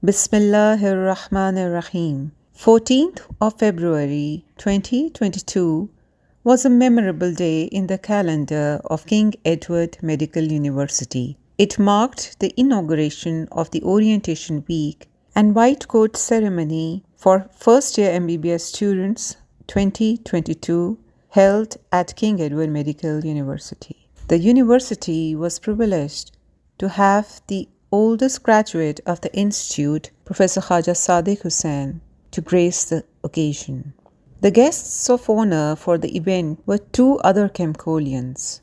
Bismillahirrahmanirrahim. 14th of February 2022 was a memorable day in the calendar of King Edward Medical University. It marked the inauguration of the Orientation Week and White Coat Ceremony for first-year MBBS students 2022 held at King Edward Medical University. The university was privileged to have the oldest graduate of the institute, Professor Khaja Sadiq Hussain, to grace the occasion. The guests of honor for the event were two other KEMCOLIANS,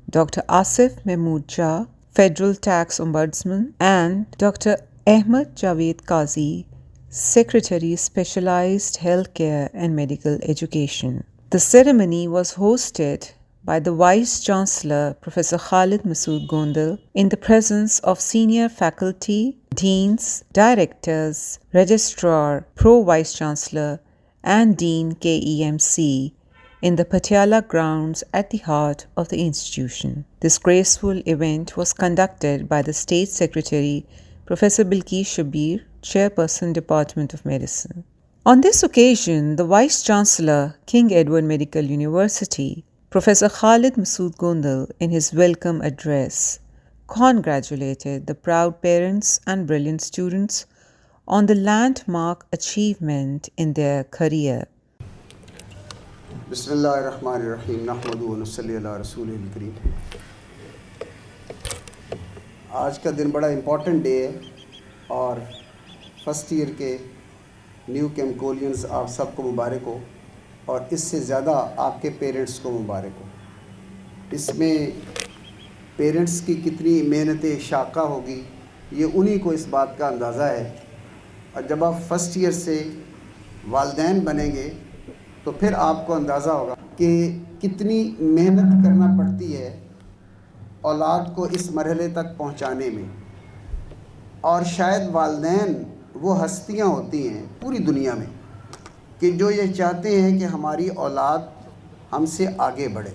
Dr. Asif Mahmood Shah, Federal Tax Ombudsman, and Dr. Ahmed Javed Qazi, Secretary Specialized Healthcare and Medical Education. The ceremony was hosted by the Vice-Chancellor Professor Khalid Masood Gondal in the presence of senior faculty, deans, directors, registrar, pro-Vice-Chancellor and Dean KEMC in the Patiala grounds at the heart of the institution. This graceful event was conducted by the State Secretary Professor Bilkis Shabir, Chairperson Department of Medicine. On this occasion, the Vice-Chancellor, King Edward Medical University, Professor Khalid Masood Gondal, in his welcome address, congratulated the proud parents and brilliant students on the landmark achievement in their career. Bismillahirrahmanirrahim. Nahmaduhu wa nusalli ala rasulihil kareem. آج کا دن بڑا important day ہے اور first year کے new کیمکولینز آپ سب کو مبارک ہو اور اس سے زیادہ آپ کے پیرنٹس کو مبارک ہو. اس میں پیرنٹس کی کتنی محنت شاقہ ہوگی یہ انہی کو اس بات کا اندازہ ہے. اور جب آپ فرسٹ ایئر سے والدین بنیں گے تو پھر آپ کو اندازہ ہوگا کہ کتنی محنت کرنا پڑتی ہے اولاد کو اس مرحلے تک پہنچانے میں. اور شاید والدین وہ ہستیاں ہوتی ہیں پوری دنیا میں کہ جو یہ چاہتے ہیں کہ ہماری اولاد ہم سے آگے بڑھے.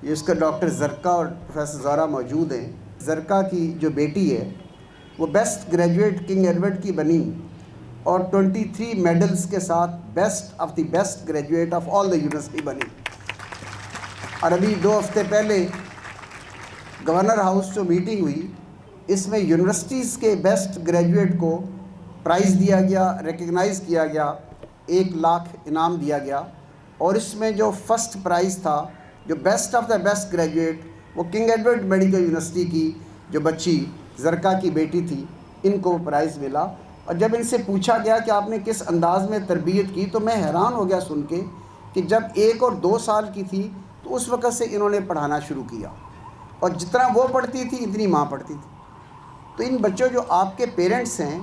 یہ اس کا ڈاکٹر زرقا اور پروفیسر زہرا موجود ہیں. زرقا کی جو بیٹی ہے وہ بیسٹ گریجویٹ کنگ ایڈورڈ کی بنی اور 23 میڈلز کے ساتھ best of the best graduate of all the university بنی. اور ابھی 2 ہفتے پہلے گورنر ہاؤس جو میٹنگ ہوئی اس میں یونیورسٹیز کے بیسٹ گریجویٹ کو پرائز دیا گیا, ریکگنائز کیا گیا, 1 لاکھ انعام دیا گیا. اور اس میں جو فرسٹ پرائز تھا جو best of the best graduate وہ کنگ ایڈورڈ میڈیکل یونیورسٹی کی جو بچی زرقا کی بیٹی تھی, ان کو وہ پرائز ملا. اور جب ان سے پوچھا گیا کہ آپ نے کس انداز میں تربیت کی تو میں حیران ہو گیا سن کے کہ جب 1 اور 2 سال کی تھی تو اس وقت سے انہوں نے پڑھانا شروع کیا اور جتنا وہ پڑھتی تھی اتنی ماں پڑھتی تھی. تو ان بچوں جو آپ کے پیرنٹس ہیں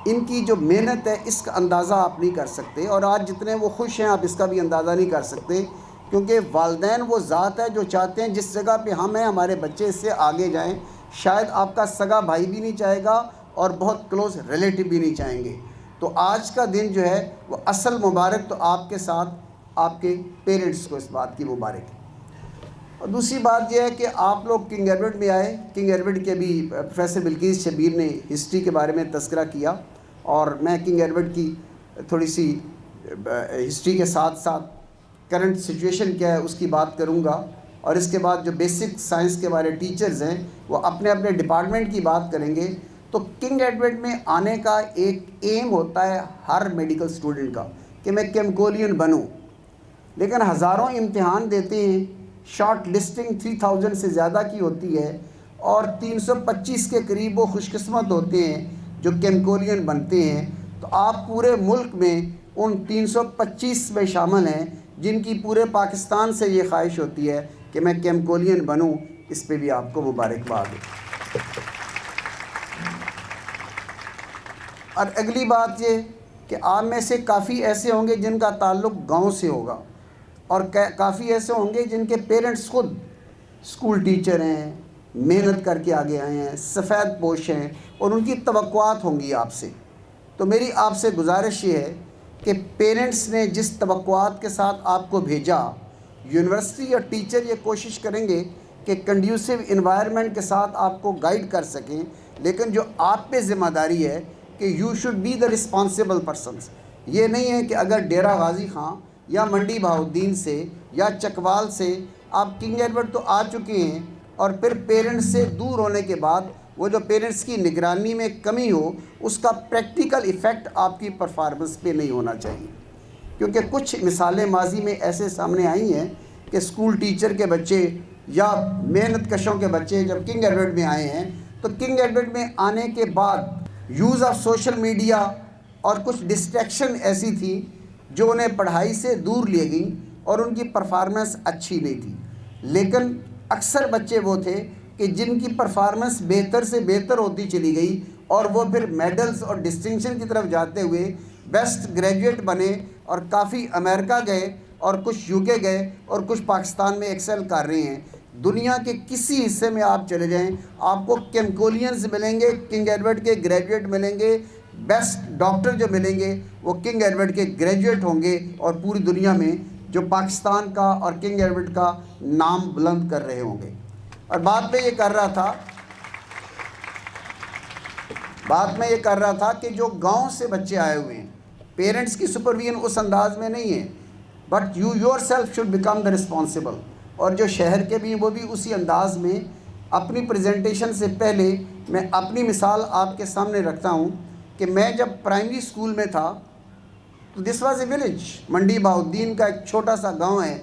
ان کی جو محنت ہے اس کا اندازہ آپ نہیں کر سکتے. اور آج جتنے وہ خوش ہیں آپ اس کا بھی اندازہ نہیں کر سکتے کیونکہ والدین وہ ذات ہے جو چاہتے ہیں جس جگہ پہ ہم ہیں ہمارے بچے اس سے آگے جائیں. شاید آپ کا سگا بھائی بھی نہیں چاہے گا اور بہت کلوز ریلیٹیو بھی نہیں چاہیں گے. تو آج کا دن جو ہے وہ اصل مبارک تو آپ کے ساتھ آپ کے پیرنٹس کو اس بات کی مبارک ہے. اور دوسری بات یہ ہے کہ آپ لوگ کنگ ایڈورڈ میں آئے. کنگ ایڈورڈ کے بھی پروفیسر بلکیس شبیر نے ہسٹری کے بارے میں تذکرہ کیا اور میں کنگ ایڈورڈ کی تھوڑی سی ہسٹری کے ساتھ ساتھ کرنٹ سچویشن کیا ہے اس کی بات کروں گا. اور اس کے بعد جو بیسک سائنس کے بارے ٹیچرز ہیں وہ اپنے اپنے ڈپارٹمنٹ کی بات کریں گے. تو کنگ ایڈورڈ میں آنے کا ایک ایم ہوتا ہے ہر میڈیکل اسٹوڈنٹ کا کہ میں کیمکولین بنوں, لیکن ہزاروں امتحان دیتے ہیں. شارٹ لسٹنگ 3000 سے زیادہ کی ہوتی ہے اور 325 کے قریب وہ خوش قسمت ہوتے ہیں جو کیمکولین بنتے ہیں. تو آپ پورے ملک میں ان 325 میں شامل ہیں جن کی پورے پاکستان سے یہ خواہش ہوتی ہے کہ میں کیمکولین بنوں. اس پہ بھی آپ کو مبارکباد ہو. اور اگلی بات یہ کہ آپ میں سے کافی ایسے ہوں گے جن کا تعلق گاؤں سے ہوگا اور کافی ایسے ہوں گے جن کے پیرنٹس خود اسکول ٹیچر ہیں, محنت کر کے آگے آئے ہیں, سفید پوش ہیں اور ان کی توقعات ہوں گی آپ سے. تو میری آپ سے گزارش یہ ہے کہ پیرنٹس نے جس توقعات کے ساتھ آپ کو بھیجا, یونیورسٹی اور ٹیچر یہ کوشش کریں گے کہ کنڈیوسو انوائرمنٹ کے ساتھ آپ کو گائیڈ کر سکیں, لیکن جو آپ پہ ذمہ داری ہے کہ you should be the responsible persons. یہ نہیں ہے کہ اگر ڈیرہ غازی خان یا منڈی بہاؤالدین سے یا چکوال سے آپ کنگ ایڈورڈ تو آ چکے ہیں اور پھر پیرنٹس سے دور ہونے کے بعد وہ جو پیرنٹس کی نگرانی میں کمی ہو اس کا پریکٹیکل ایفیکٹ آپ کی پرفارمنس پہ نہیں ہونا چاہیے. کیونکہ کچھ مثالیں ماضی میں ایسے سامنے آئی ہیں کہ اسکول ٹیچر کے بچے یا محنت کشوں کے بچے جب کنگ ایڈورڈ میں آئے ہیں تو کنگ ایڈورڈ میں آنے کے بعد یوز آف سوشل میڈیا اور کچھ ڈسٹریکشن ایسی تھی جو انہیں پڑھائی سے دور لے گئیں اور ان کی پرفارمنس اچھی نہیں تھی. لیکن اکثر بچے وہ تھے کہ جن کی پرفارمنس بہتر سے بہتر ہوتی چلی گئی اور وہ پھر میڈلز اور ڈسٹنکشن کی طرف جاتے ہوئے بیسٹ گریجویٹ بنے اور کافی امریکہ گئے اور کچھ یو کے گئے اور کچھ پاکستان میں ایکسل کر رہے ہیں. دنیا کے کسی حصے میں آپ چلے جائیں آپ کو کیمکولینز ملیں گے, کنگ ایڈورڈ کے گریجویٹ ملیں گے, بیسٹ ڈاکٹر جو ملیں گے وہ کنگ ایڈورڈ کے گریجویٹ ہوں گے اور پوری دنیا میں جو پاکستان کا اور کنگ ایڈورڈ کا نام بلند کر رہے ہوں گے. اور بات میں یہ کر رہا تھا کہ جو گاؤں سے بچے آئے ہوئے ہیں پیرنٹس کی سپرویژن اس انداز میں نہیں ہے, but you your self should become the responsible. اور جو شہر کے بھی وہ بھی اسی انداز میں اپنی پریزنٹیشن سے پہلے میں اپنی مثال آپ کے سامنے رکھتا ہوں کہ میں جب پرائمری اسکول میں تھا تو دس واز اے ولیج, منڈی بہاؤالدین کا ایک چھوٹا سا گاؤں ہے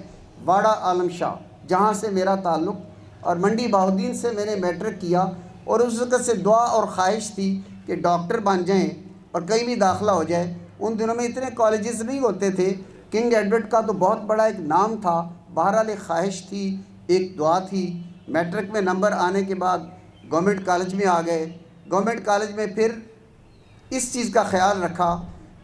واڑہ عالم شاہ جہاں سے میرا تعلق, اور منڈی بہاؤالدین سے میں نے میٹرک کیا اور اس وقت سے دعا اور خواہش تھی کہ ڈاکٹر بن جائیں اور کہیں بھی داخلہ ہو جائے. ان دنوں میں اتنے کالجز نہیں ہوتے تھے, کنگ ایڈورڈ کا تو بہت بڑا ایک نام تھا. بہرحال ایک خواہش تھی, ایک دعا تھی. میٹرک میں نمبر آنے کے بعد گورنمنٹ کالج میں آ گئے. گورنمنٹ کالج میں پھر اس چیز کا خیال رکھا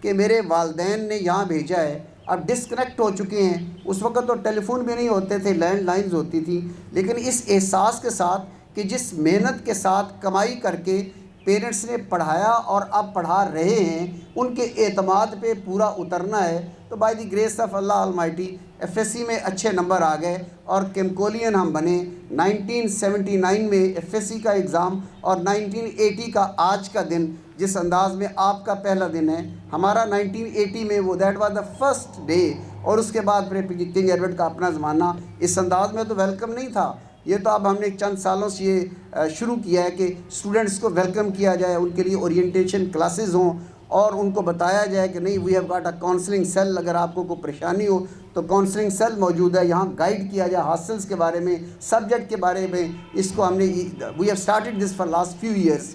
کہ میرے والدین نے یہاں بھیجا ہے, اب ڈسکنیکٹ ہو چکے ہیں. اس وقت تو ٹیلی فون بھی نہیں ہوتے تھے, لینڈ لائنز ہوتی تھی. لیکن اس احساس کے ساتھ کہ جس محنت کے ساتھ کمائی کر کے پیرنٹس نے پڑھایا اور اب پڑھا رہے ہیں ان کے اعتماد پہ پورا اترنا ہے, تو by the grace of Allah almighty F S C میں اچھے نمبر آ گئے اور کیمکولین ہم بنے. 1979 میں ایف ایس سی کا ایگزام اور 1980 کا آج کا دن جس انداز میں آپ کا پہلا دن ہے, ہمارا 1980 میں وہ that was the first day. اور اس کے بعد پھر کنگ ایڈورڈ کا اپنا زمانہ اس انداز میں تو ویلکم نہیں تھا. یہ تو اب ہم نے چند سالوں سے یہ شروع کیا ہے کہ اسٹوڈنٹس کو ویلکم کیا جائے, ان کے لیے اورینٹیشن کلاسز ہوں اور ان کو بتایا جائے کہ نہیں we have got a counselling cell, اگر آپ کو کوئی پریشانی ہو تو کاؤنسلنگ سیل موجود ہے, یہاں گائیڈ کیا جائے ہاسٹلس کے بارے میں, سبجیکٹ کے بارے میں. اس کو ہم نے we have started this for last few years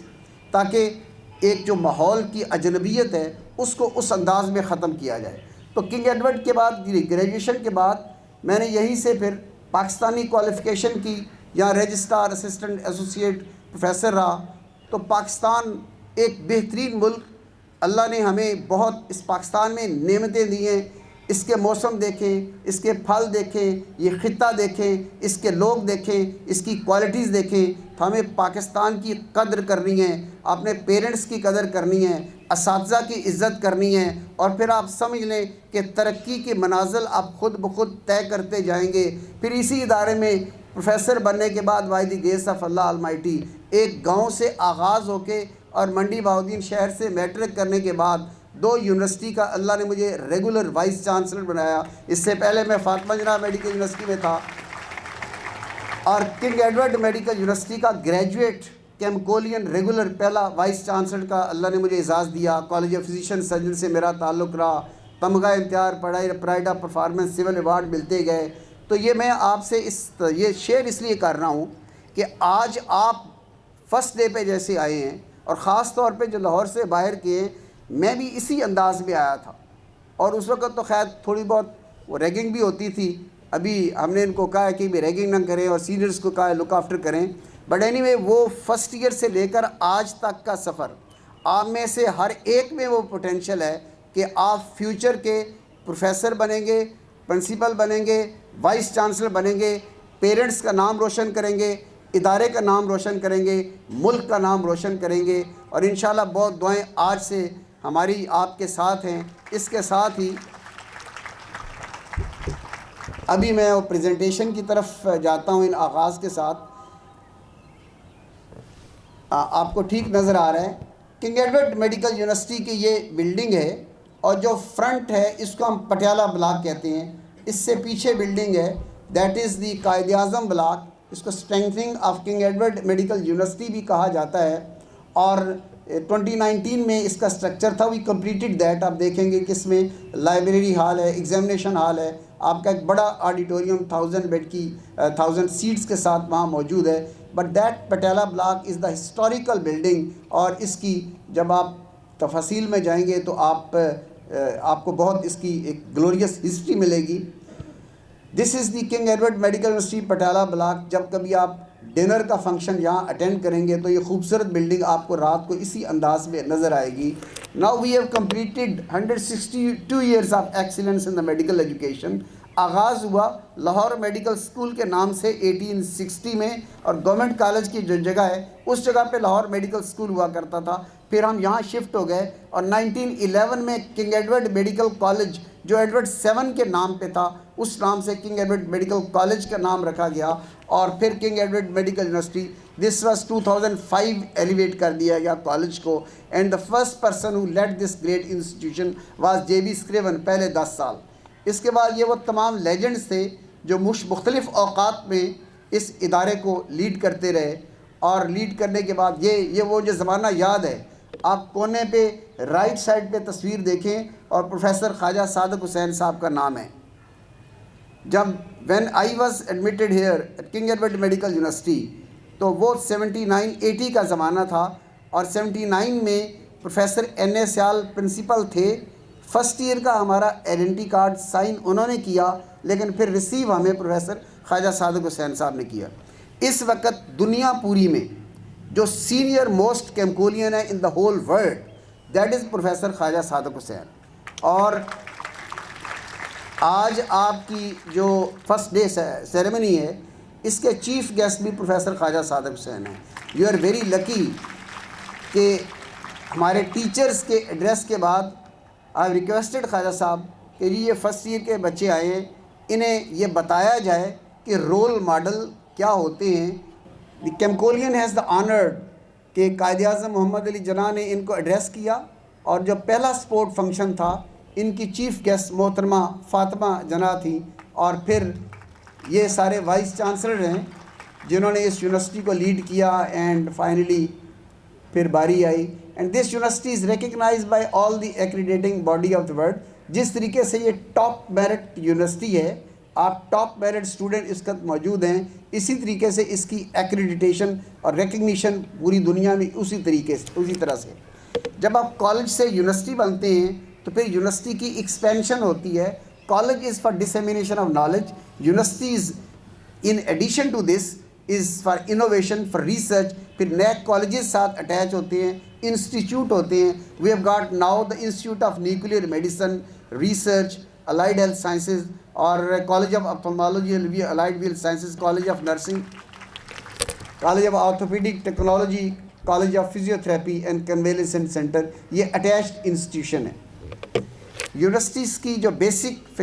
تاکہ ایک جو ماحول کی اجنبیت ہے اس کو اس انداز میں ختم کیا جائے. تو کنگ ایڈورڈ کے بعد گریجویشن کے بعد میں نے یہیں سے پھر پاکستانی کوالیفیکیشن کی, یا رجسٹرار اسسٹنٹ ایسوسیٹ پروفیسر رہا. تو پاکستان ایک بہترین ملک, اللہ نے ہمیں بہت اس پاکستان میں نعمتیں دی ہیں. اس کے موسم دیکھیں, اس کے پھل دیکھیں, یہ خطہ دیکھیں, اس کے لوگ دیکھیں, اس کی کوالٹیز دیکھیں. تو ہمیں پاکستان کی قدر کرنی ہے, اپنے پیرنٹس کی قدر کرنی ہے, اساتذہ کی عزت کرنی ہے, اور پھر آپ سمجھ لیں کہ ترقی کے منازل آپ خود بخود طے کرتے جائیں گے. پھر اسی ادارے میں پروفیسر بننے کے بعد by the grace of Allah Almighty ایک گاؤں سے آغاز ہو کے اور منڈی بہاؤالدین شہر سے میٹرک کرنے کے بعد 2 یونیورسٹی کا اللہ نے مجھے ریگولر وائس چانسلر بنایا. اس سے پہلے میں فاطمہ جناح میڈیکل یونیورسٹی میں تھا اور کنگ ایڈورڈ میڈیکل یونیورسٹی کا گریجویٹ کیمکولین ریگولر پہلا وائس چانسلر کا اللہ نے مجھے اعزاز دیا. کالج آف فزیشین سرجن سے میرا تعلق رہا, تمغہ امتیاز, pride of performance, civil award ملتے گئے. تو یہ میں آپ سے یہ شیئر اس لیے کر رہا ہوں کہ آج آپ فرسٹ ڈے پہ جیسے آئے ہیں, اور خاص طور پہ جو لاہور سے باہر کے ہیں, میں بھی اسی انداز میں آیا تھا. اور اس وقت تو خیر تھوڑی بہت وہ ریگنگ بھی ہوتی تھی. ابھی ہم نے ان کو کہا ہے کہ بھی ریگنگ نہ کریں اور سینئرز کو کہا ہے لک آفٹر کریں. بٹ اینی وے وہ فرسٹ ایئر سے لے کر آج تک کا سفر, آپ میں سے ہر ایک میں وہ پوٹینشیل ہے کہ آپ فیوچر کے پروفیسر بنیں گے, پرنسپل بنیں گے, وائس چانسلر بنیں گے, پیرنٹس کا نام روشن کریں گے, ادارے کا نام روشن کریں گے, ملک کا نام روشن کریں گے. اور انشاءاللہ بہت دعائیں آج سے ہماری آپ کے ساتھ ہیں. اس کے ساتھ ہی ابھی میں وہ پریزنٹیشن کی طرف جاتا ہوں. ان آغاز کے ساتھ آپ کو ٹھیک نظر آ رہا ہے کنگ ایڈورڈ میڈیکل یونیورسٹی کی یہ بلڈنگ ہے اور جو فرنٹ ہے اس کو ہم پٹیالہ بلاک کہتے ہیں. اس سے پیچھے بلڈنگ ہے that is the Quaid Azam block. اس کو strengthening of king Edward Medical university بھی کہا جاتا ہے. اور 2019 میں اس کا اسٹرکچر تھا, وی کمپلیٹڈ دیٹ. آپ دیکھیں گے کہ اس میں لائبریری ہال ہے, ایگزامینیشن ہال ہے, آپ کا ایک بڑا آڈیٹوریم 1000 بیڈ کی 1000 سیٹس کے ساتھ وہاں موجود ہے. But that Patiala block is the historical building, اور اس کی جب آپ تفاصیل میں جائیں گے تو آپ کو بہت اس کی ایک گلوریس ہسٹری ملے گی. This is the King Edward Medical University Patiala block. جب کبھی آپ ڈنر کا فنکشن یہاں اٹینڈ کریں گے تو یہ خوبصورت بلڈنگ آپ کو رات کو اسی انداز میں نظر آئے گی. Now we have completed 162 years of excellence in the medical education. آغاز ہوا لاہور میڈیکل اسکول کے نام سے 1860 میں, اور گورنمنٹ کالج کی جو جگہ ہے اس جگہ پہ لاہور میڈیکل اسکول ہوا کرتا تھا. پھر ہم یہاں شفٹ ہو گئے اور 1911 میں کنگ ایڈورڈ میڈیکل کالج جو ایڈورڈ 7 کے نام پہ تھا اس نام سے کنگ ایڈورڈ میڈیکل کالج کا نام رکھا گیا. اور پھر King Edward Medical University this was 2005 elevate کر دیا گیا کالج کو. And the first person who led this great institution was J B Scriven, پہلے 10 سال. اس کے بعد یہ وہ تمام لیجنڈز تھے جو مختلف اوقات میں اس ادارے کو لیڈ کرتے رہے. اور لیڈ کرنے کے بعد یہ وہ جو زمانہ یاد ہے. آپ کونے پہ رائٹ سائڈ پہ تصویر دیکھیں اور پروفیسر خواجہ صادق حسین صاحب کا نام ہے. جب when I was admitted here at King Edward Medical University تو وہ 79-80 کا زمانہ تھا, اور 79 میں professor N A Sial principal تھے. فرسٹ ایئر کا ہمارا آئیڈینٹی کارڈ سائن انہوں نے کیا, لیکن پھر ریسیو ہمیں پروفیسر خواجہ صادق حسین صاحب نے کیا. اس وقت دنیا پوری میں جو سینئر موسٹ کیمکولین ہے in the whole world that is professor Khawaja Sadiq Hussain. اور آج آپ کی جو فرسٹ ڈے سیریمنی ہے اس کے چیف گیسٹ بھی پروفیسر خواجہ صادق حسین ہیں. یو آر ویری لکی کہ ہمارے ٹیچرز کے ایڈریس کے بعد آئی ریکویسٹڈ خواجہ صاحب کہ یہ فرسٹ ایئر کے بچے آئے ہیں, انہیں یہ بتایا جائے کہ رول ماڈل کیا ہوتے ہیں. دی کیمکولین ہیز دا آنرڈ کہ قائد اعظم محمد علی جناح نے ان کو ایڈریس کیا, اور جو پہلا سپورٹ فنکشن تھا ان کی چیف گیسٹ محترمہ فاطمہ جناح تھی, اور پھر یہ سارے وائس چانسلر ہیں جنہوں نے اس یونیورسٹی کو لیڈ کیا. اینڈ فائنلی پھر باری آئی. And this university is recognised by all the accrediting body of the world. جس طریقے سے یہ ٹاپ میرٹ یونیورسٹی ہے, آپ ٹاپ میرٹ اسٹوڈنٹ اس وقت موجود ہیں, اسی طریقے سے اس کی ایکریڈیٹیشن اور ریکگنیشن پوری دنیا میں اسی طرح سے. جب آپ کالج سے یونیورسٹی بنتے ہیں تو پھر یونیورسٹی کی ایکسپینشن ہوتی ہے. College is for dissemination of knowledge, universities in addition to this is for innovation, for research. پھر نئے کالجز ساتھ اٹیچ ہوتے ہیں, انسٹیٹیوٹ ہوتے ہیں. We have got now the institute of nuclear medicine research, allied health sciences, اور college of ophthalmology, allied health sciences, college of nursing, college of orthopaedic technology, college of physiotherapy and convalescent centre. یہ attached institution ہے. Universities کی جو basic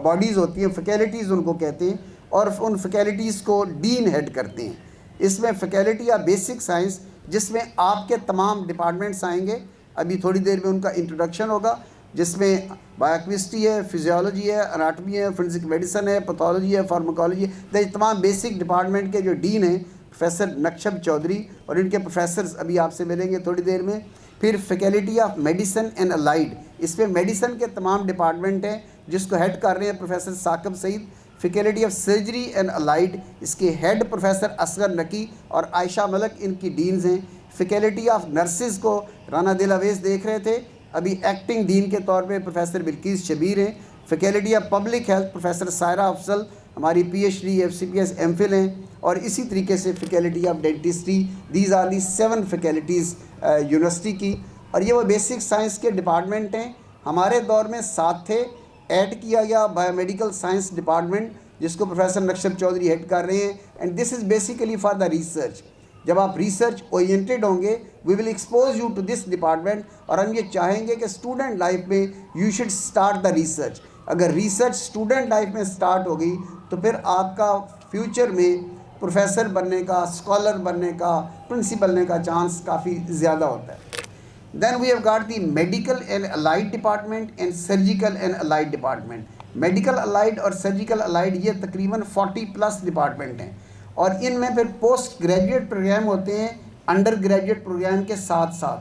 bodies ہوتی ہیں, faculties ان کو کہتے ہیں, اور ان فیکلٹیز کو ڈین ہیڈ کرتے ہیں. اس میں فیکلٹی آف بیسک سائنس جس میں آپ کے تمام ڈپارٹمنٹس آئیں گے, ابھی تھوڑی دیر میں ان کا انٹروڈکشن ہوگا, جس میں بایوکیمسٹری ہے, فزیولوجی ہے, اناٹمی ہے, فورینسک میڈیسن ہے, پیتھولوجی ہے, فارماکولوجی ہے. یہ تمام بیسک ڈپارٹمنٹ کے جو ڈین ہیں پروفیسر نقشب چودھری, اور ان کے پروفیسرز ابھی آپ سے ملیں گے تھوڑی دیر میں. پھر faculty of medicine and allied, اس میں میڈیسن کے تمام ڈپارٹمنٹ ہیں جس کو ہیڈ کر رہے ہیں professor Saqib Saeed. Faculty of surgery and allied, اس کے ہیڈ پروفیسر اصغر نقی اور عائشہ ملک ان کی ڈینز ہیں. فیکلٹی آف نرسز کو رانا دل اویس دیکھ رہے تھے, ابھی ایکٹنگ ڈین کے طور پہ پروفیسر بلقیس شبیر ہیں. Faculty of public health professor Saira Afzal, ہماری P H D FCPS MPhil ہیں. اور اسی طریقے سے faculty of dentistry. These are the 7 faculties university کی, اور یہ وہ بیسک سائنس کے ڈپارٹمنٹ ہیں. ہمارے دور میں 7 تھے, ایڈ کیا گیا بایو میڈیکل سائنس ڈپارٹمنٹ جس کو پروفیسر نقشب چودھری ہیڈ کر رہے ہیں. And this is basically for the research. جب آپ ریسرچ اورینٹیڈ ہوں گے we will expose you to this department, اور ہم یہ چاہیں گے کہ اسٹوڈنٹ لائف میں you should start the research. اگر ریسرچ اسٹوڈنٹ لائف میں اسٹارٹ ہو گئی تو پھر آپ کا فیوچر میں پروفیسر بننے کا, اسکالر بننے کا, پرنسپل بننے کا چانس کافی زیادہ ہوتا ہے. Then we have got the medical and allied department and surgical and allied department. Medical allied और सर्जिकल अलाइड ये तकरीबन 40+ डिपार्टमेंट हैं, और इनमें फिर पोस्ट ग्रेजुएट प्रोग्राम होते हैं अंडर ग्रेजुएट प्रोग्राम के साथ साथ।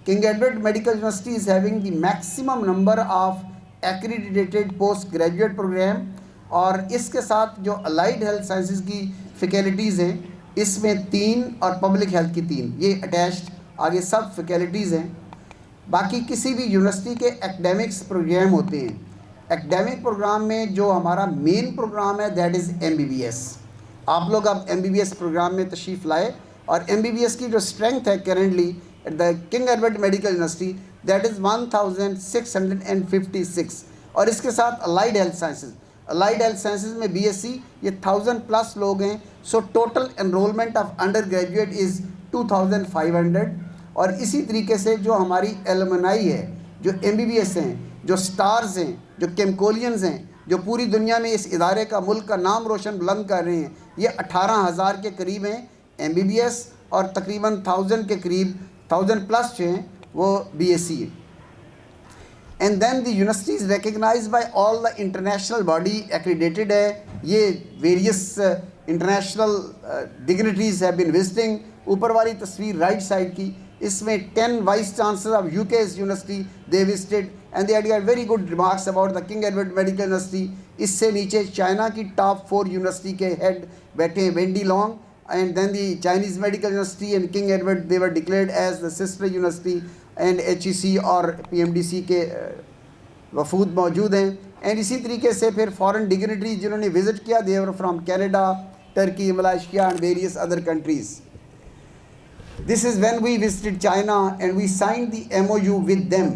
King Edward Medical University is having the maximum number of accredited post graduate programme, और इसके साथ जो अलाइड हेल्थ साइंसेज की फैकल्टीज़ हैं इसमें 3 और पब्लिक हेल्थ की 3, ये अटैच्ड आगे सब फैकल्टीज़ हैं। बाकी किसी भी यूनिवर्सिटी के एकेडमिक्स प्रोग्राम होते हैं, एकेडमिक प्रोग्राम में जो हमारा मेन प्रोग्राम है दैट इज़ MBBS। आप लोग अब MBBS प्रोग्राम में तशरीफ़ लाए, और MBBS की जो स्ट्रेंथ है currently at the King Edward Medical university that is 1656, और इसके साथ allied health sciences, allied health sciences में BSc ये 1000+ लोग हैं। So total enrolment of under graduate is 2500, और इसी तरीके से जो हमारी एलुमनाई है, जो MBBS हैं, जो स्टार्स हैं, जो केमकोलियंस हैं, जो पूरी दुनिया में इस इदारे का, मुल्क का नाम रोशन बुलंद कर रहे हैं, ये 18,000 के करीब हैं MBBS, और तकरीबन 1000 के करीब 1000+ जो हैं वो BSc है। And then the university is recognised by all the international body, accredited है, ये various international dignitaries have been visiting. ऊपर वाली तस्वीर राइट साइड की, इसमें 10 vice chancellor of UK's university they visited and they had very good remarks about the King Edward Medical University. इससे नीचे China की टॉप 4 यूनिवर्सिटी के हेड बैठे हैं, Wendy Long, and then the Chinese medical university and King Edward they were declared as the sister university, and HEC और PMDC के वफूद मौजूद हैं। एंड इसी तरीके से फिर फॉरेन डिग्निटरी जिन्होंने विज़िट किया they were from Canada, Turkey, Malaysia and various other countries. This is when we visited China and we signed the MOU with them.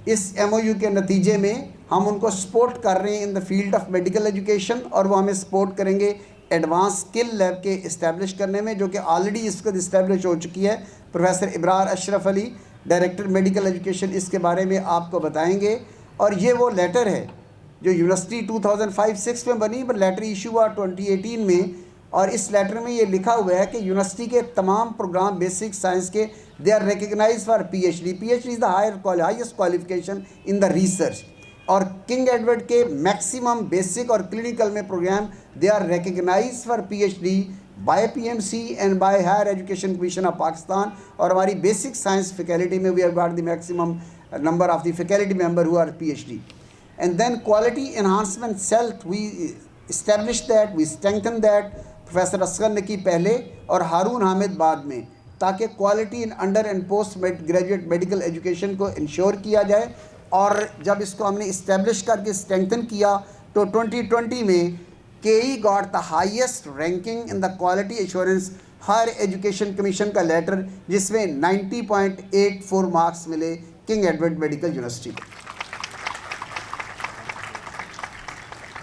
इस MOU के नतीजे में हम उनको सपोर्ट कर रहे हैं in the field of medical education, और वो हमें सपोर्ट करेंगे एडवांस स्किल लैब के इस्टेब्लिश करने में, जो कि ऑलरेडी इसको इस्टेब्लिश हो चुकी है। Professor Ibrar Ashraf Ali, director medical education, इसके बारे में आपको बताएंगे। और ये वो लेटर है जो यूनिवर्सिटी 2005-06 में बनी, पर लेटर इशू हुआ 2018 में, और इस लेटर में ये लिखा हुआ है कि यूनिवर्सिटी के तमाम प्रोग्राम बेसिक साइंस के they are recognise for PhD। PhD is the highest qualification in the research, और किंग एडवर्ड के मैक्सिमम बेसिक और क्लिनिकल में programme they are recognise for PhD by PMC and by higher education commission of Pakistan. और हमारी basic science faculty में we have got the maximum number of the faculty member who are PhD. And then quality enhancement cell, we established that, we strengthened that, professor Asghar Naqi पहले और हारून हामिद बाद में, ताकि quality in under and post graduate medical education को ensure किया जाए। और जब इसको हमने इस्टेब्लिश करके स्ट्रेंथन किया तो 2020 में KE got the highest ranking in the quality assurance higher education commission का लेटर, जिसमें 90.84 मार्क्स मिले किंग एडवर्ड मेडिकल यूनिवर्सिटी को।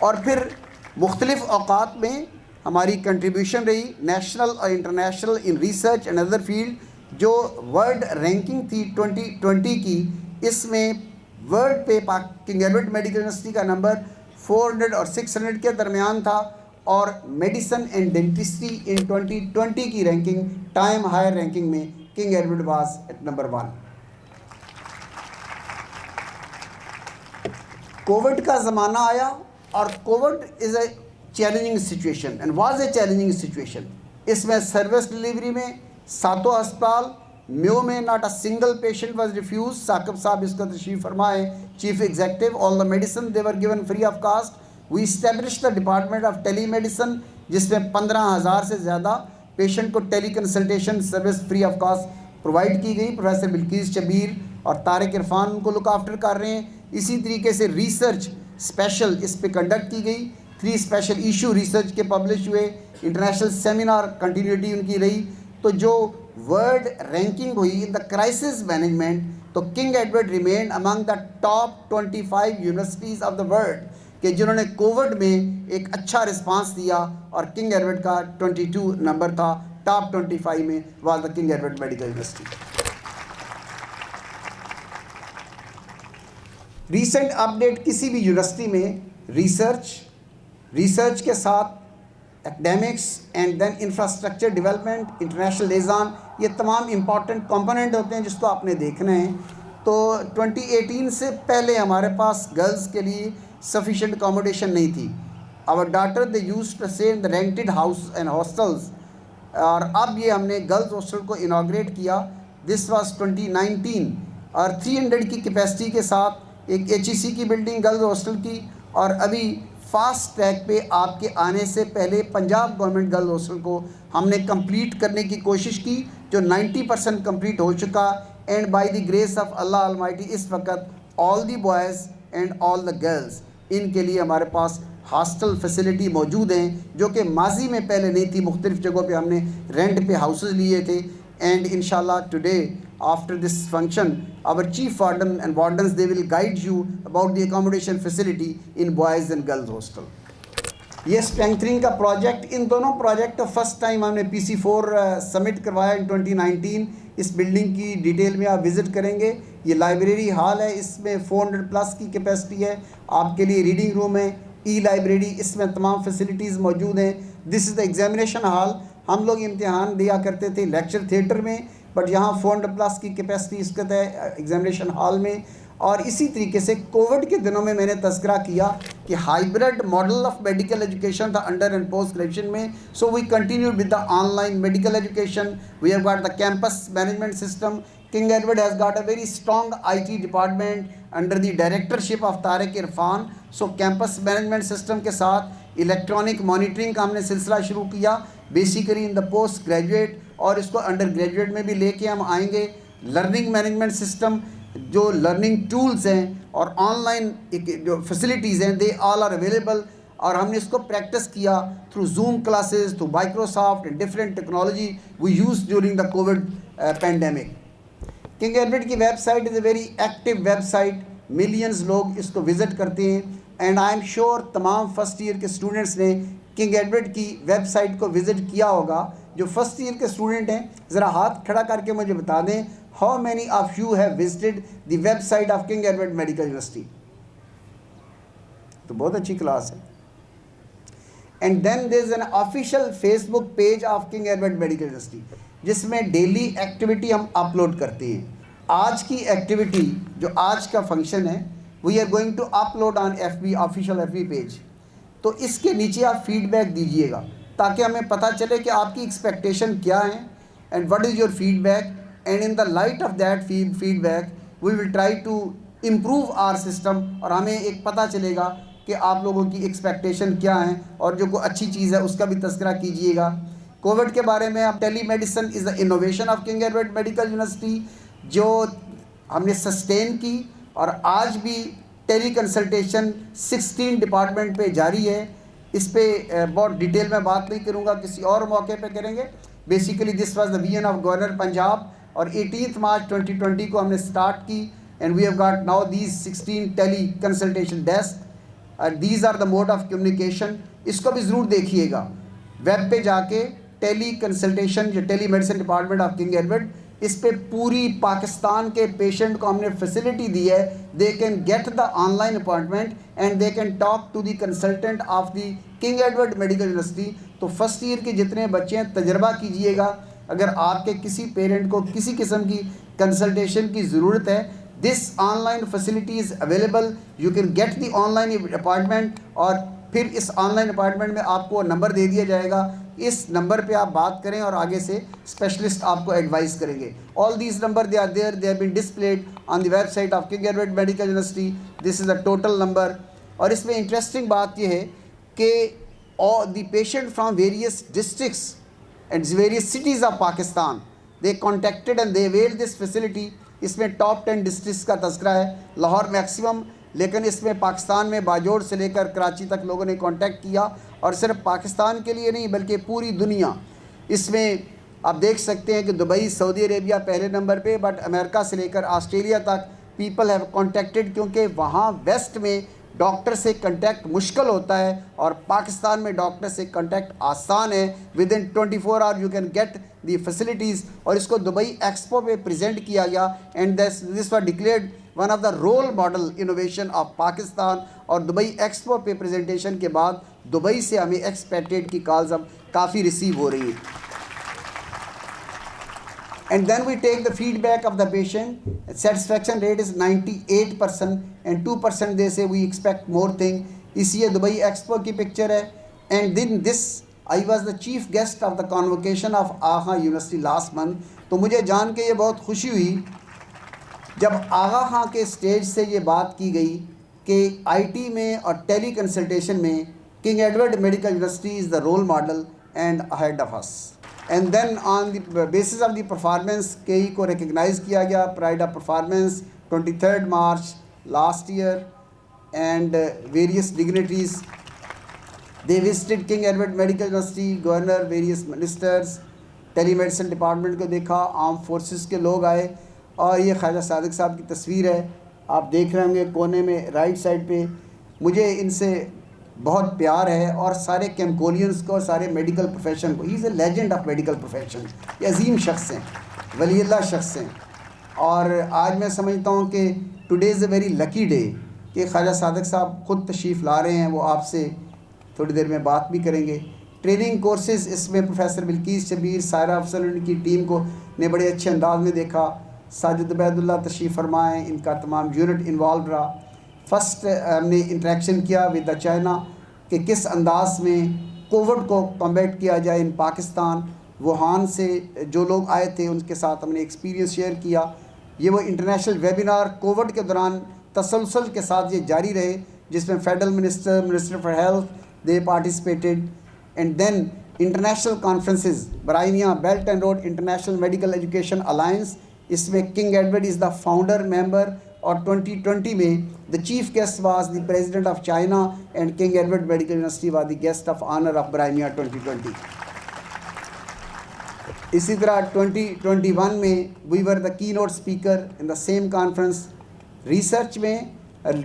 और फिर मुख्तलिफ औकात में हमारी कंट्रीब्यूशन रही नेशनल और international in research and other field. जो वर्ल्ड रैंकिंग थी 2020 की, इसमें वर्ल्ड पे किंग एडवर्ड मेडिकल यूनिवर्सिटी का नंबर 400 और 600 के दरमियान था, और मेडिसन एंड डेंटिस्ट्री इन 2020 की रैंकिंग, टाइम हायर रैंकिंग में King Edward was at number 1। Covid का ज़माना आया, और covid is a challenging situation and was a challenging situation. इसमें सर्विस डिलीवरी में 7 अस्पताल, म्यो में not a single patient was refuse. Saqib साहब इसका तशरीफ फरमाए, chief executive. All the medicine they were given free of cost. We establish the department of telemedicine, जिसमें 15,000 से ज़्यादा पेशेंट को teleconsultation service free of cost provide की गई। प्रोफेसर बिल्किस शबीर और तारिक इरफान उनको लुक आफ्टर कर रहे हैं। इसी तरीके से रिसर्च स्पेशल इस पे कंडक्ट की गई, 3 स्पेशल इशू रिसर्च के पब्लिश हुए, इंटरनेशनल सेमिनार कंटिन्यूटी उनकी रही। तो जो वर्ल्ड रैंकिंग हुई इन द क्राइसिस मैनेजमेंट, तो king Edward remain among the top 25 universities of the world कि जिन्होंने कोविड में एक अच्छा रिस्पांस दिया, और किंग एडवर्ड का 22 नंबर था, टॉप 25 में was the King Edward Medical University. Recent update, किसी भी यूनिवर्सिटी में रिसर्च के साथ academics and then infrastructure development, international liaison, ये तमाम इम्पॉर्टेंट कंपोनेंट होते हैं जिसको आपने देखना है। तो 2018 से पहले हमारे पास गर्ल्स के लिए सफिशेंट अकोमोडेशन नहीं थी। Our daughter they used to stay in the rented house and hostels, और अब ये हमने गर्ल्स हॉस्टल को इनाग्रेट किया। दिस वाज 2019, और 300 की कैपेसिटी के साथ एक HEC की बिल्डिंग गर्ल्स हॉस्टल की, और अभी फास्ट ट्रैक पे आपके आने से पहले पंजाब गवर्नमेंट गर्ल्स हॉस्टल को हमने कंप्लीट करने की कोशिश की, जो 90% कंप्लीट हो चुका। And by the grace of Allah Almighty इस वक्त all the boys and all the girls, इनके लिए हमारे पास हॉस्टल फैसिलिटी मौजूद हैं, जो कि माजी में पहले नहीं थी। मुख्तलिफ़ जगहों पे हमने रेंट पे हाउसेस लिए थे। एंड इंशाल्लाह today after this function our chief warden and wardens they will guide you about the accommodation facility in boys and girls hostel. ये स्ट्रेंथनिंग का प्रोजेक्ट, इन दोनों प्रोजेक्ट का फर्स्ट टाइम हमने PC4 सबमिट करवाया इन 2019। इस बिल्डिंग की detail में आप विज़िट करेंगे। ये लाइब्रेरी हॉल है, इसमें 400 प्लस की कैपेसिटी है। आपके लिए रीडिंग रूम है, लाइब्रेरी, इसमें तमाम फैसिलिटीज़ मौजूद हैं। This is the examination hall. हम लोग इम्तिहान दिया करते थे लेक्चर थिएटर में, बट यहाँ 400 प्लस की कैपेसिटी इसके है एग्जामिनेशन हॉल में। और इसी तरीके से कोविड के दिनों में मैंने तज़किरा किया कि hybrid model of medical education था अंडर एंड पोस्ट ग्रेजुएशन में। So we continue with the online medical education. We have got the campus management system. King Edward has got a very strong IT department under the directorship of Tariq Irfan. So campus management system के साथ electronic monitoring का हमने सिलसिला शुरू किया, basically in the post graduate, और इसको under graduate में भी लेके हम आएंगे। लर्निंग मैनेजमेंट सिस्टम, जो लर्निंग टूल्स हैं और ऑनलाइन जो फैसिलिटीज़ हैं, दे ऑल आर अवेलेबल। और हमने इसको प्रैक्टिस किया through Zoom classes, through Microsoft and different technology we use during the COVID pandemic. King Edward की website is a very active website, millions लोग इसको विज़िट करते हैं। एंड आई एम श्योर तमाम फर्स्ट ईयर के स्टूडेंट्स ने किंग एडवर्ड की वेबसाइट को विज़िट किया होगा। जो फर्स्ट ईयर के स्टूडेंट हैं, ज़रा हाथ खड़ा करके मुझे बता दें, how many of you have visited the website of King Edward Medical University? तो बहुत अच्छी क्लास है। And then there is an official Facebook page of King Edward Medical University, जिसमें डेली एक्टिविटी हम अपलोड करते हैं। आज की एक्टिविटी, जो आज का फंक्शन है, we are going to upload on FB, official FB पेज। तो इसके नीचे आप फीडबैक दीजिएगा, ताकि हमें पता चले कि आपकी एक्सपेक्टेशन क्या है and what is your feedback. And in the light of that feedback we will try to improve our system, और हमें एक पता चलेगा कि आप लोगों की एक्सपेक्टेशन क्या है, और जो कोई अच्छी चीज़ है उसका भी तज़किरा कीजिएगा। कोविड के बारे में, अब telemedicine is the innovation of King Edward Medical University, जो हमने सस्टेन की, और आज भी टेली कंसल्टेशन 16 डिपार्टमेंट पे जारी है। इस पे बहुत डिटेल में बात नहीं करूँगा, किसी और मौके पे करेंगे। Basically this was the vision of governor Punjab, और 18 मार्च 2020 को हमने स्टार्ट की। And we have got now these 16 teleconsultation desk, these are the mode of communication. इसको भी ज़रूर देखिएगा, वेब पे जाके टेली कंसल्टेशन, जो telemedicine department of King Edward, इस पे पूरी पाकिस्तान के पेशेंट को हमने फैसिलिटी दी है। They can get the online appointment and they can talk to the consultant of the King Edward Medical University. तो फर्स्ट ईयर के जितने बच्चे हैं, तजर्बा कीजिएगा। अगर आपके किसी पेरेंट को किसी किस्म की कंसल्टेशन की ज़रूरत है, this online facility is available, you can get the online appointment. और फिर इस ऑनलाइन अपॉइंटमेंट में आपको नंबर दे दिया जाएगा, इस नंबर पे आप बात करें और आगे से स्पेशलिस्ट आपको एडवाइस करेंगे। All these number they are there, they have been displayed on the website of King Edward Medical University. This is the total number. और इसमें इंटरेस्टिंग बात यह है कि the patient from various districts and various cities of Pakistan, they contacted and they avail this facility. इसमें top 10 districts का तज़किरा है, लाहौर मैक्सिमम, लेकिन इसमें पाकिस्तान में बाजोड़ से लेकर कराची तक लोगों ने कांटेक्ट किया। और सिर्फ पाकिस्तान के लिए नहीं, बल्कि पूरी दुनिया। इसमें आप देख सकते हैं कि दुबई, सऊदी अरेबिया पहले नंबर पे, बट अमेरिका से लेकर ऑस्ट्रेलिया तक पीपल हैव कांटेक्टेड, क्योंकि वहाँ वेस्ट में डॉक्टर से कांटेक्ट मुश्किल होता है और पाकिस्तान में डॉक्टर से कांटेक्ट आसान है। Within 24 hour you can get the facilities. और इसको दुबई एक्सपो पे प्रेजेंट किया गया and this was declared one of the role model innovation of Pakistan. اور دبئی ایکسپو پہ پریزنٹیشن کے بعد دبئی سے ہمیں ایکسپیکٹیڈ کی کالز اب کافی ریسیو ہو رہی ہیں. And then we take the feedback of the patient. Satisfaction rate is 98% and 2% they say we expect more thing. اس یہ دبئی ایکسپو کی پکچر ہے. And then this I was the chief guest of the convocation of Aga university last month. تو مجھے جان کے یہ بہت خوشی ہوئی جب آغا خاں کے اسٹیج سے یہ بات کی گئی کہ آئی ٹی میں اور ٹیلی کنسلٹیشن میں King Edward Medical University is the role model and ahead of us. And then on the basis of the performance K E کو ریکگنائز کیا گیا. Pride of performance 23 March last year and various dignitaries they visited King Edward Medical University. Governor, various ministers, telemedicine department کو دیکھا, arm forces کے لوگ آئے. اور یہ خواجہ صادق صاحب کی تصویر ہے, آپ دیکھ رہے ہوں گے کونے میں رائٹ سائڈ پہ. مجھے ان سے بہت پیار ہے اور سارے کیمکولینس کو, سارے میڈیکل پروفیشن کو. ہی از اے لیجنڈ آف میڈیکل پروفیشن. یہ عظیم شخص ہیں, ولی اللہ شخص ہیں. اور آج میں سمجھتا ہوں کہ today is a very lucky day کہ خواجہ صادق صاحب خود تشریف لا رہے ہیں. وہ آپ سے تھوڑی دیر میں بات بھی کریں گے. ٹریننگ کورسز اس میں پروفیسر بلقیس شبیر, سائرہ افضل ان کی ٹیم کو نے بڑے اچھے انداز میں دیکھا. ساجد عبید اللہ تشریف فرمائیں, ان کا تمام یونٹ انوالو رہا. فرسٹ ہم نے انٹریکشن کیا ود دا چائنا کہ کس انداز میں کووڈ کو کمبیٹ کیا جائے ان پاکستان. ووہان سے جو لوگ آئے تھے ان کے ساتھ ہم نے ایکسپیرینس شیئر کیا. یہ وہ انٹرنیشنل ویبینار کووڈ کے دوران تسلسل کے ساتھ یہ جاری رہے جس میں federal minister for health they participated. And then international conferences, برائنیا belt and road international medical education alliance, اس میں King Edward is the founder member. اور 2020 میں the chief guest was the president of China and King Edward Medical University was the guest of honour of برائمیا 2020. اسی طرح 2021 میں we were the keynote speaker in the same conference. Research میں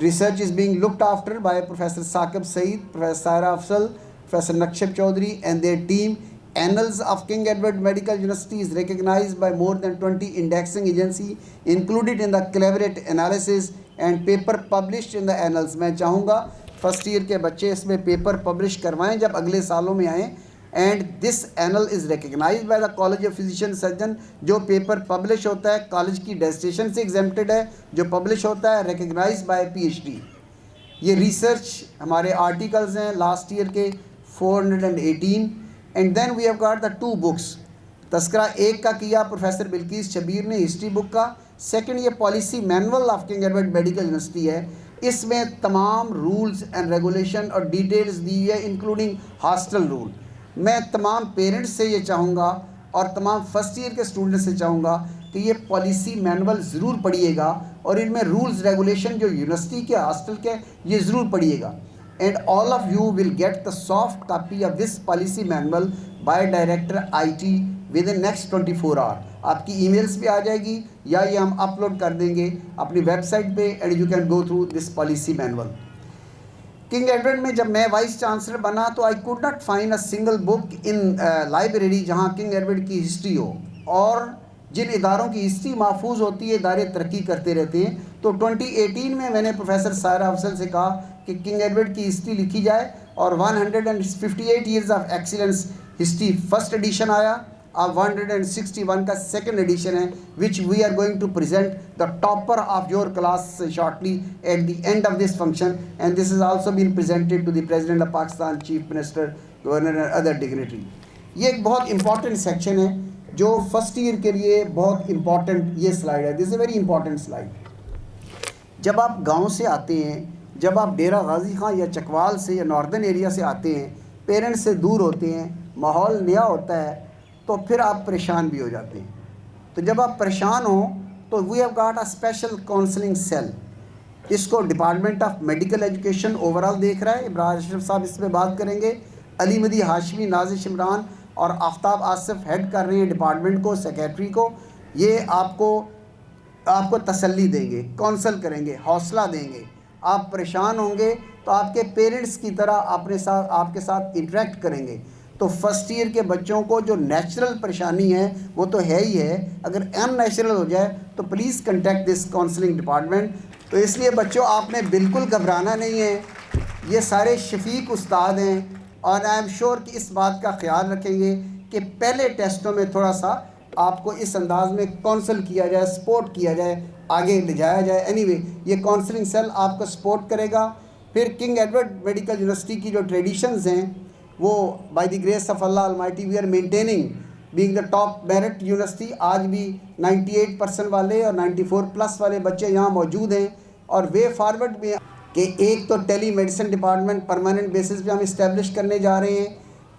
research is being looked after by professor Saqib Saeed, professor Saira Afzal, professor Naqshab Chaudhry and their team. Annals of King Edward Medical University is recognized by more than 20 indexing agency included in the collaborate analysis and paper published in the annals. میں چاہوں گا first year کے بچے اس میں paper publish کروائیں جب اگلے سالوں میں آئیں. And this annal is recognised by the college of physician surgeon. جو پیپر پبلش ہوتا ہے کالج کی ڈیسٹیشن سے ایگزیمپٹڈ ہے, جو پبلش ہوتا ہے ریکگنائزڈ بائی PhD. یہ ریسرچ ہمارے آرٹیکلز ہیں لاسٹ ایئر کے 418. And then we have got the 2 books. تذکرہ ایک کا کیا پروفیسر بلقیس شبیر نے ہسٹری بک کا. سیکنڈ یہ policy manual of king Edward Medical university ہے. اس میں تمام رولز اینڈ ریگولیشن اور ڈیٹیلز دی ہے انکلوڈنگ ہاسٹل رول. میں تمام پیرنٹس سے یہ چاہوں گا اور تمام فرسٹ ایئر کے اسٹوڈنٹ سے چاہوں گا کہ یہ پالیسی مینول ضرور پڑھیے گا اور ان میں رولز ریگولیشن جو یونیورسٹی کے ہاسٹل کے یہ ضرور پڑھیے گا. And all of you will get the soft copy of this policy manual by Director IT within next 24 hours. آپ کی ای میلس پہ آ جائے گی یا یہ ہم اپلوڈ کر دیں گے اپنی ویب سائٹ پہ. And you can go through this policy manual. King Edward میں جب میں وائس چانسلر بنا تو I could not find a single book in library جہاں کنگ ایڈورڈ کی ہسٹری ہو. اور جن اداروں کی ہسٹری محفوظ ہوتی ہے ادارے ترقی کرتے رہتے ہیں. تو 2018 میں نے پروفیسر سائرہ افضل سے کہا کہ کنگ ایڈورڈ کی ہسٹری لکھی جائے اور 158 years of excellence history first edition آیا. اب 161 کا سیکنڈ ایڈیشن ہے which we are going to present the topper of your class shortly at the end of this function. And this is also been presented to the president of Pakistan, chief minister, governor and other dignitary. یہ ایک بہت important section ہے جو first year کے لیے بہت important یہ slide ہے. دس از اے ویری امپورٹنٹ سلائڈ. جب آپ گاؤں سے آتے ہیں, جب آپ ڈیرہ غازی خان یا چکوال سے یا ناردرن ایریا سے آتے ہیں, پیرنٹس سے دور ہوتے ہیں, ماحول نیا ہوتا ہے, تو پھر آپ پریشان بھی ہو جاتے ہیں. تو جب آپ پریشان ہوں تو we have got a special counselling cell. اس کو department of medical education overall دیکھ رہا ہے. ابراہیم اشرف صاحب اس پہ بات کریں گے. علی مدی ہاشمی, نازش عمران اور آفتاب آصف ہیڈ کر رہے ہیں ڈپارٹمنٹ کو, سیکریٹری کو. یہ آپ کو تسلی دیں گے, کونسل کریں گے, حوصلہ دیں گے. آپ پریشان ہوں گے تو آپ کے پیرنٹس کی طرح آپ کے ساتھ انٹریکٹ کریں گے. تو فرسٹ ایئر کے بچوں کو جو نیچرل پریشانی ہے وہ تو ہے ہی ہے, اگر ان نیچرل ہو جائے تو please contact this counselling department. تو اس لیے بچوں آپ نے بالکل گھبرانا نہیں ہے. یہ سارے شفیق استاد ہیں اور آئی ایم شیور کہ اس بات کا خیال رکھیں گے کہ پہلے ٹیسٹوں میں تھوڑا سا آپ کو اس انداز میں کونسل کیا جائے, سپورٹ کیا جائے, آگے لے جایا جائے. اینی وے یہ کونسلنگ سیل آپ کو سپورٹ کرے گا. پھر کنگ ایڈورڈ میڈیکل یونیورسٹی کی جو ٹریڈیشنز ہیں وہ by the grace of Allah almighty we are maintaining being the top merit university. آج بھی 98% والے اور 94+ والے بچے یہاں موجود ہیں. اور وے فارورڈ میں کہ ایک تو ٹیلی میڈیسن ڈپارٹمنٹ پرماننٹ بیسس پہ ہم اسٹیبلش کرنے جا رہے ہیں.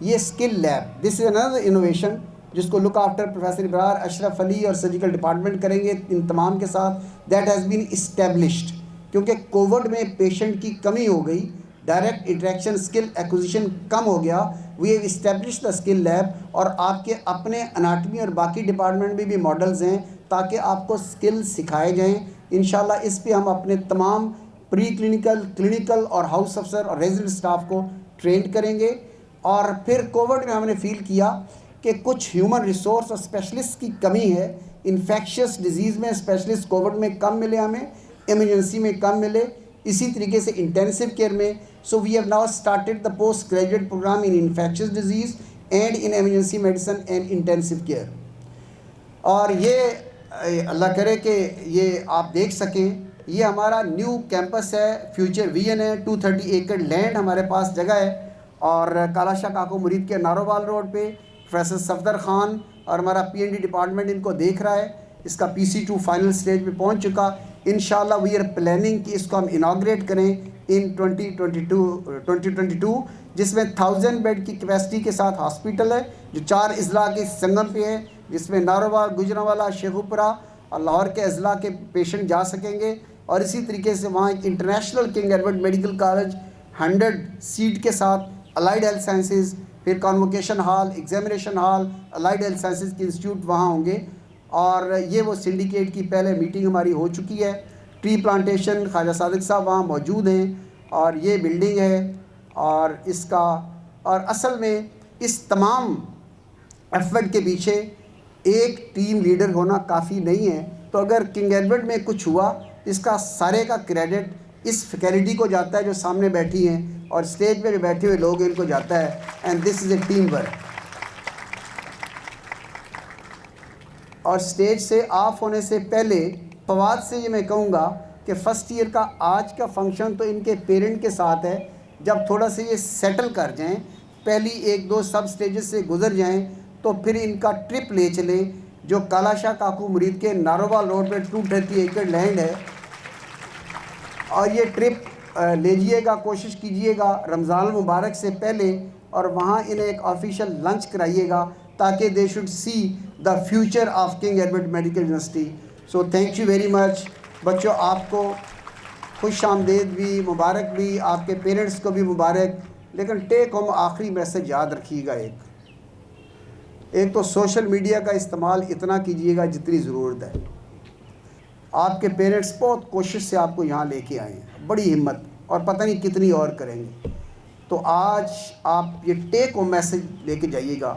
یہ اسکل لیب, دس از اندر انوویشن جس کو لک آفٹر پروفیسر ابرار, اشرف علی اور سرجیکل ڈپارٹمنٹ کریں گے ان تمام کے ساتھ. دیٹ ہیز بین اسٹیبلشڈ کیونکہ کووڈ میں پیشنٹ کی کمی ہو گئی, ڈائریکٹ انٹریکشن اسکل ایکوزیشن کم ہو گیا. We have establish the skill lab, اور آپ کے اپنے اناٹمی اور باقی ڈپارٹمنٹ میں بھی ماڈلز ہیں تاکہ آپ کو اسکل سکھائے جائیں. انشاءاللہ اس پہ ہم اپنے تمام پری کلینکل, کلینکل اور ہاؤس افسر اور ریزیڈنٹ اسٹاف کو ٹرینڈ کریں گے. اور پھر کووڈ میں ہم نے فیل کیا کہ کچھ ہیومن ریسورس اور اسپیشلسٹ کی کمی ہے. انفیکشس ڈیزیز میں اسپیشلسٹ کووڈ میں کم ملے, ہمیں ایمرجنسی میں کم ملے, اسی طریقے سے انٹینسو کیئر میں. So we have now started the post graduate programme in infectious disease and in emergency medicine and intensive care. اور یہ اللہ کرے کہ یہ آپ دیکھ سکیں, یہ ہمارا نیو کیمپس ہے, فیوچر ویژن ہے. 230 ایکڑ لینڈ ہمارے پاس جگہ ہے, اور کالا شاہ کاکو مرید کے نارووال روڈ پہ پروفیسر صفدر خان اور ہمارا PND ڈپارٹمنٹ ان کو دیکھ رہا ہے. اس کا PC2 فائنل سٹیج پہ پہنچ چکا. انشاءاللہ وی آر پلاننگ کہ اس کو ہم اناگریٹ کریں ان 2022 جس میں 1000 بیڈ کی کیپیسٹی کے ساتھ ہاسپیٹل ہے جو 4 اضلاع کے سنگم پہ ہے, جس میں نارووال, گجرانوالہ, شیخوپورہ اور لاہور کے اضلاع کے پیشنٹ جا سکیں گے. اور اسی طریقے سے وہاں ایک international King Edward Medical College 100 seat کے ساتھ الائیڈ ہیلتھ سائنسز, پھر convocation hall, examination hall, allied health sciences کے انسٹیٹیوٹ وہاں ہوں گے. اور یہ وہ سنڈیکیٹ کی پہلے میٹنگ ہماری ہو چکی ہے. ٹری پلانٹیشن خواجہ صادق صاحب وہاں موجود ہیں, اور یہ بلڈنگ ہے. اور اس کا, اور اصل میں اس تمام ایفرٹ کے پیچھے ایک ٹیم لیڈر ہونا کافی نہیں ہے. تو اگر کنگ ایڈورڈ میں کچھ ہوا اس کا سارے کا کریڈٹ اس فیکلٹی کو جاتا ہے جو سامنے بیٹھی ہیں, اور اسٹیج پہ جو بیٹھے ہوئے لوگ ہیں ان کو جاتا ہے. And this is a team work. اور اسٹیج سے آف ہونے سے پہلے فواد سے یہ میں کہوں گا کہ فرسٹ ایئر کا آج کا فنکشن تو ان کے پیرنٹ کے ساتھ ہے. جب تھوڑا سا یہ سیٹل کر جائیں, پہلی 1-2 سب سٹیجز سے گزر جائیں, تو پھر ان کا ٹرپ لے چلیں جو کالا شاہ کاکو مرید کے نارووال روڈ پہ 230 ایکڑ لینڈ ہے. اور یہ ٹرپ لے جائیے گا, کوشش کیجئے گا رمضان المبارک سے پہلے, اور وہاں انہیں ایک آفیشیل لنچ کرائیے گا تاکہ they should see the future of king Edward Medical university. So thank you very much بچوں, آپ کو خوش آمدید بھی, مبارک بھی, آپ کے پیرنٹس کو بھی مبارک. لیکن ٹیک ہوم آخری میسج یاد رکھیے گا, ایک تو سوشل میڈیا کا استعمال اتنا کیجیے گا جتنی ضرورت ہے. آپ کے پیرنٹس بہت کوشش سے آپ کو یہاں لے کے آئے ہیں, بڑی ہمت, اور پتہ نہیں کتنی اور کریں گے. تو آج آپ یہ ٹیک ہوم میسج لے کے جائیے گا,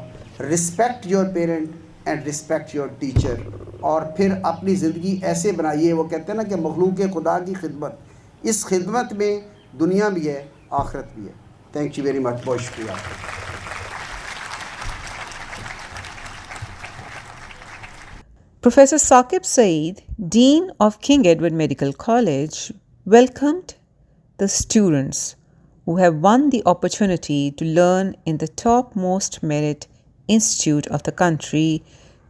respect your parent and respect your teacher. اور پھر اپنی زندگی ایسے بنائیے, وہ کہتے ہیں نا کہ مخلوق خدا کی خدمت, اس خدمت میں دنیا بھی ہے آخرت بھی ہے. تھینک یو ویری مچ, بہت شکریہ. Professor Saqib Saeed, Dean of King Edward Medical College, welcomed the students who have won the opportunity to learn in the topmost merit institute of the country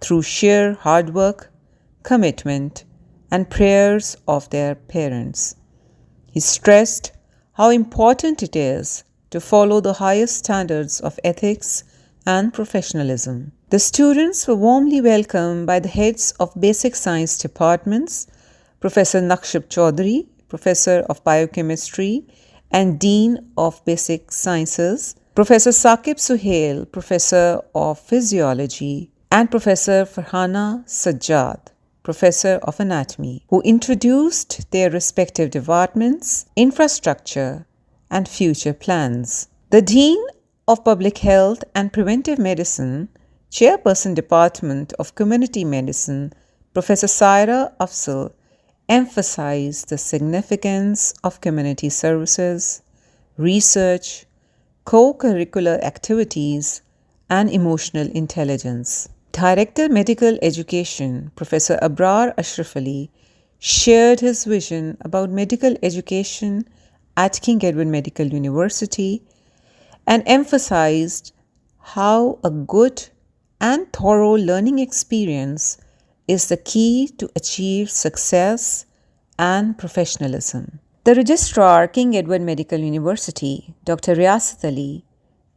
through sheer hard work, commitment, and prayers of their parents. He stressed how important it is to follow the highest standards of ethics and professionalism. The students were warmly welcomed by the heads of basic science departments, Professor Nakshib Chaudhary, Professor of Biochemistry and Dean of Basic Sciences, Professor Saqib Suhail, Professor of Physiology, and Professor Farhana Sajjad, Professor of Anatomy, who introduced their respective departments, infrastructure, and future plans. The Dean of Public Health and Preventive Medicine, Chairperson Department of Community Medicine, Professor Saira Afzal, emphasized the significance of community services, research, co-curricular activities, and emotional intelligence. Director Medical Education, Professor Abrar Ashraf Ali, shared his vision about medical education at King Edward Medical University and emphasized how a good and thorough learning experience is the key to achieve success and professionalism. The Registrar, King Edward Medical University, Dr. Riyasat Ali,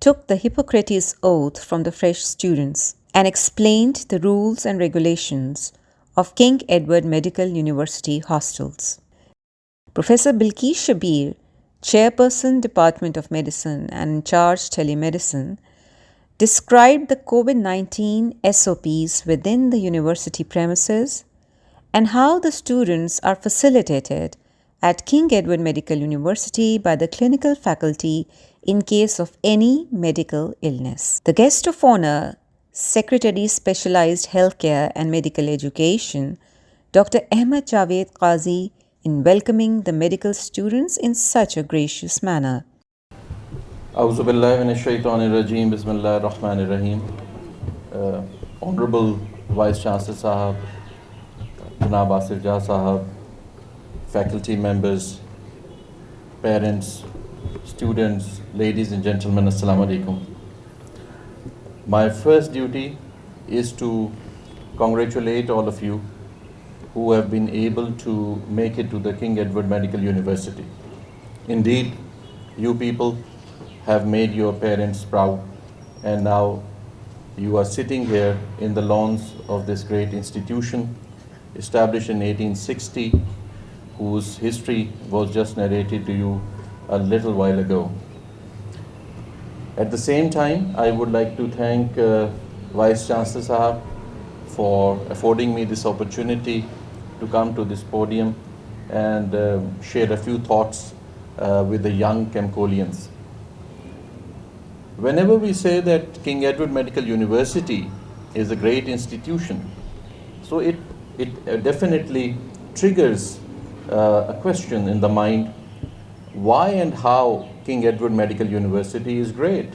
took the Hippocrates Oath from the fresh students and explained the rules and regulations of King Edward Medical University hostels. Professor Bilkis Shabir, Chairperson, Department of Medicine and in charge telemedicine, described the COVID-19 SOPs within the university premises and how the students are facilitated at King Edward Medical University by the clinical faculty in case of any medical illness. The guest of honor, Secretary Specialized Healthcare and Medical Education, Dr. Ahmed Javed Qazi, in welcoming the medical students in such a gracious manner. Auzu billahi minash shaitanir rajeem. Bismillahir rahmanir rahim. Honorable Vice Chancellor Sahab, Janab Asif Jah Sahab, faculty members, parents, students, ladies and gentlemen, Assalamu alaikum. My first duty is to congratulate all of you who have been able to make it to the King Edward Medical University. Indeed, you people have made your parents proud, and now you are sitting here in the lawns of this great institution established in 1860, whose history was just narrated to you a little while ago. At the same time, I would like to thank Vice Chancellor Sahab for affording me this opportunity to come to this podium and share a few thoughts with the young KEMCOLIANS. Whenever we say that King Edward Medical University is a great institution, so it definitely triggers a question in the mind: why and how King Edward Medical University is great?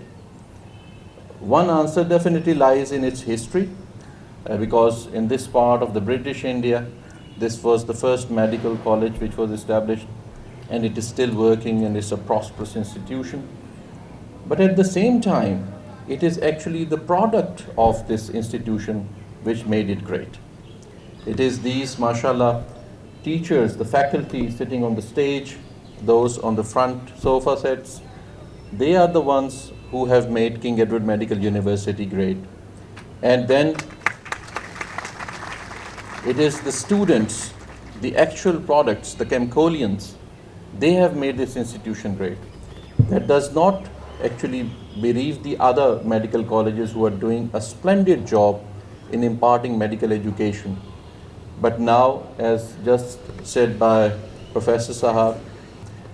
One answer definitely lies in its history, because in this part of the British India, this was the first medical college which was established, and it is still working and is a prosperous institution. But at the same time, it is actually the product of this institution which made it great. It is these, mashallah, teachers, the faculty sitting on the stage, those on the front sofa sets, they are the ones who have made King Edward Medical University great. And then it is the students, the actual products, the KEMCOLIANS, they have made this institution great. That does not actually bereave the other medical colleges who are doing a splendid job in imparting medical education. But now, as just said by Professor Sahab,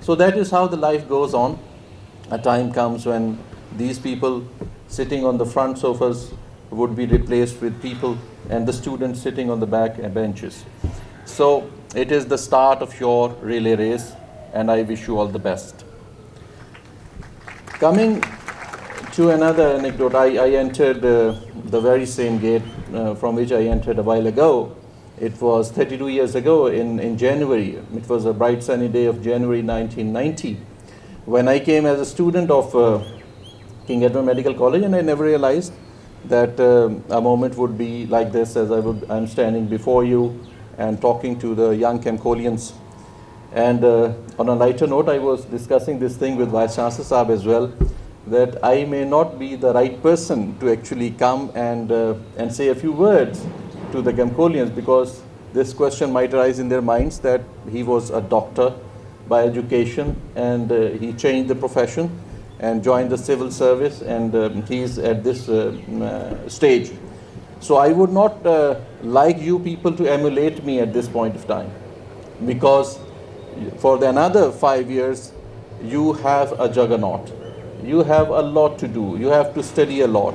so that is how the life goes on. A time comes when these people sitting on the front sofas would be replaced with people and the students sitting on the back benches. So it is the start of your relay race, and I wish you all the best. Coming to another anecdote, I entered the very same gate from which I entered a while ago. It was 32 years ago in January. It was a bright sunny day of January 1990 when I came as a student of King Edward Medical College, and I never realized that a moment would be like this, as I'm standing before you and talking to the young KEMCOLIANS. And on a lighter note, I was discussing this thing with Vice Chancellor Saab as well, that I may not be the right person to actually come and say a few words to the KEMCOLIANS, because this question might arise in their minds that he was a doctor by education and he changed the profession and joined the civil service, and he's at this stage. So I would not like you people to emulate me at this point of time, because for the another 5 years you have a juggernaut. You have a lot to do. You have to study a lot.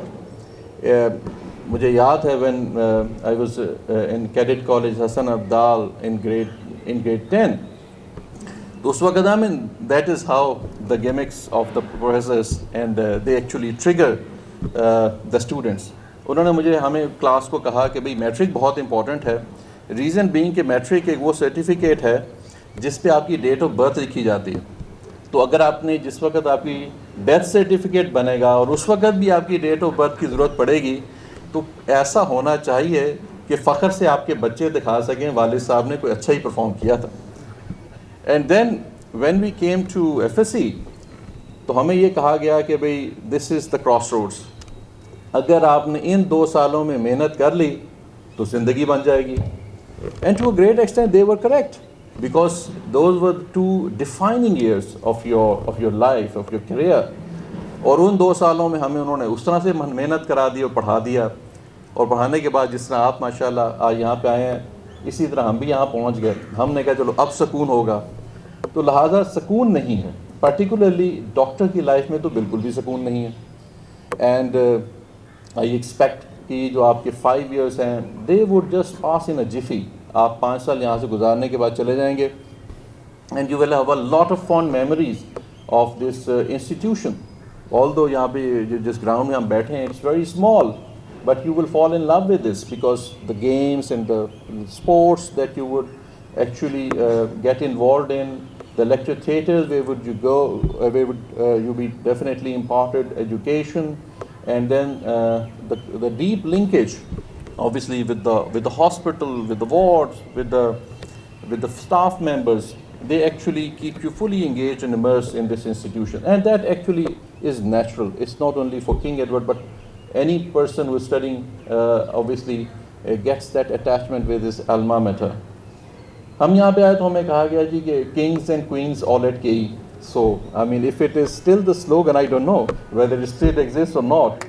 مجھے یاد ہے when I was in cadet college Hassan Abdal in grade 10. تو اس وقت that is how the gimmicks of the professors and they actually trigger the students. انہوں نے مجھے ہمیں class کو کہا کہ بھئی میٹرک بہت امپورٹنٹ ہے. ریزن بینگ کہ میٹرک ایک وہ سرٹیفکیٹ ہے جس پہ آپ کی ڈیٹ آف برتھ لکھی جاتی ہے. تو اگر آپ نے جس وقت آپ کی ڈیتھ سرٹیفکیٹ بنے گا اور اس وقت بھی آپ کی ڈیٹ آف برتھ کی ضرورت پڑے گی تو ایسا ہونا چاہیے کہ فخر سے آپ کے بچے دکھا سکیں والد صاحب نے کوئی اچھا ہی پرفارم کیا تھا. And then when we came to F S C تو ہمیں یہ کہا گیا کہ بھئی دس از دا کراس روڈس. اگر آپ نے ان 2 سالوں میں محنت کر لی تو زندگی بن جائے گی. And to a great extent they were correct because those were 2 defining years of your life, of your career. اور ان 2 سالوں میں ہمیں انہوں نے اس طرح سے محنت کرا دی اور پڑھا دیا, اور پڑھانے کے بعد جس طرح آپ ماشاءاللہ آج یہاں پہ آئے ہیں اسی طرح ہم بھی یہاں پہنچ گئے. ہم نے کہا چلو اب سکون ہوگا. تو لہٰذا سکون نہیں ہے, پرٹیکولرلی ڈاکٹر کی لائف میں تو بالکل بھی سکون نہیں ہے. اینڈ آئی ایکسپیکٹ کہ جو آپ کے 5 ایئرس ہیں دے وڈ جسٹ پاس ان اے جفی. آپ 5 سال یہاں سے گزارنے کے بعد چلے جائیں گے and you will have a lot of fond memories of this institution. Although یہاں پہ جس گراؤنڈ میں ہم بیٹھے ہیں it's very small but you will fall in love with this because the games and the sports that you would actually get involved in, the lecture theatres where would you go, where would you be definitely imparted education, and then the deep linkage obviously with the hospital, with the wards, with the staff members. They actually keep you fully engaged and immersed in this institution, and that actually is natural. It's not only for King Edward but any person who is studying obviously gets that attachment with his alma mater. ہم یہاں پہ آئے تو ہمیں کہا گیا جی کہ kings and queens all at K E. So I mean if it is still the slogan I don't know whether it still exist or not.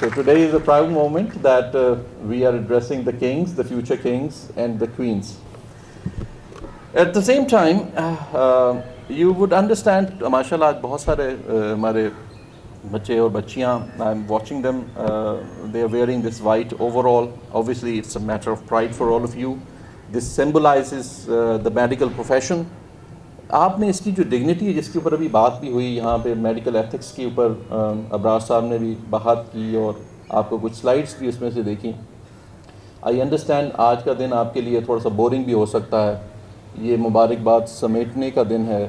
So today is a proud moment that we are addressing the kings, the future kings and the queens. At the same time, you would understand, mashallah, آج بہت سارے ہمارے بچے اور بچیاں, I'm watching them, they are wearing this white overall. Obviously it's a matter of pride for all of you. This symbolizes the medical profession. آپ نے اس کی جو ڈگنیٹی ہے جس کے اوپر ابھی بات بھی ہوئی یہاں پہ میڈیکل ایتھکس کے اوپر ابراز صاحب نے بھی بات کی اور آپ کو کچھ سلائڈس بھی اس میں سے دیکھیں. آئی انڈرسٹینڈ آج کا دن آپ کے لیے تھوڑا سا بورنگ بھی ہو سکتا ہے. یہ مبارکباد سمیٹنے کا دن ہے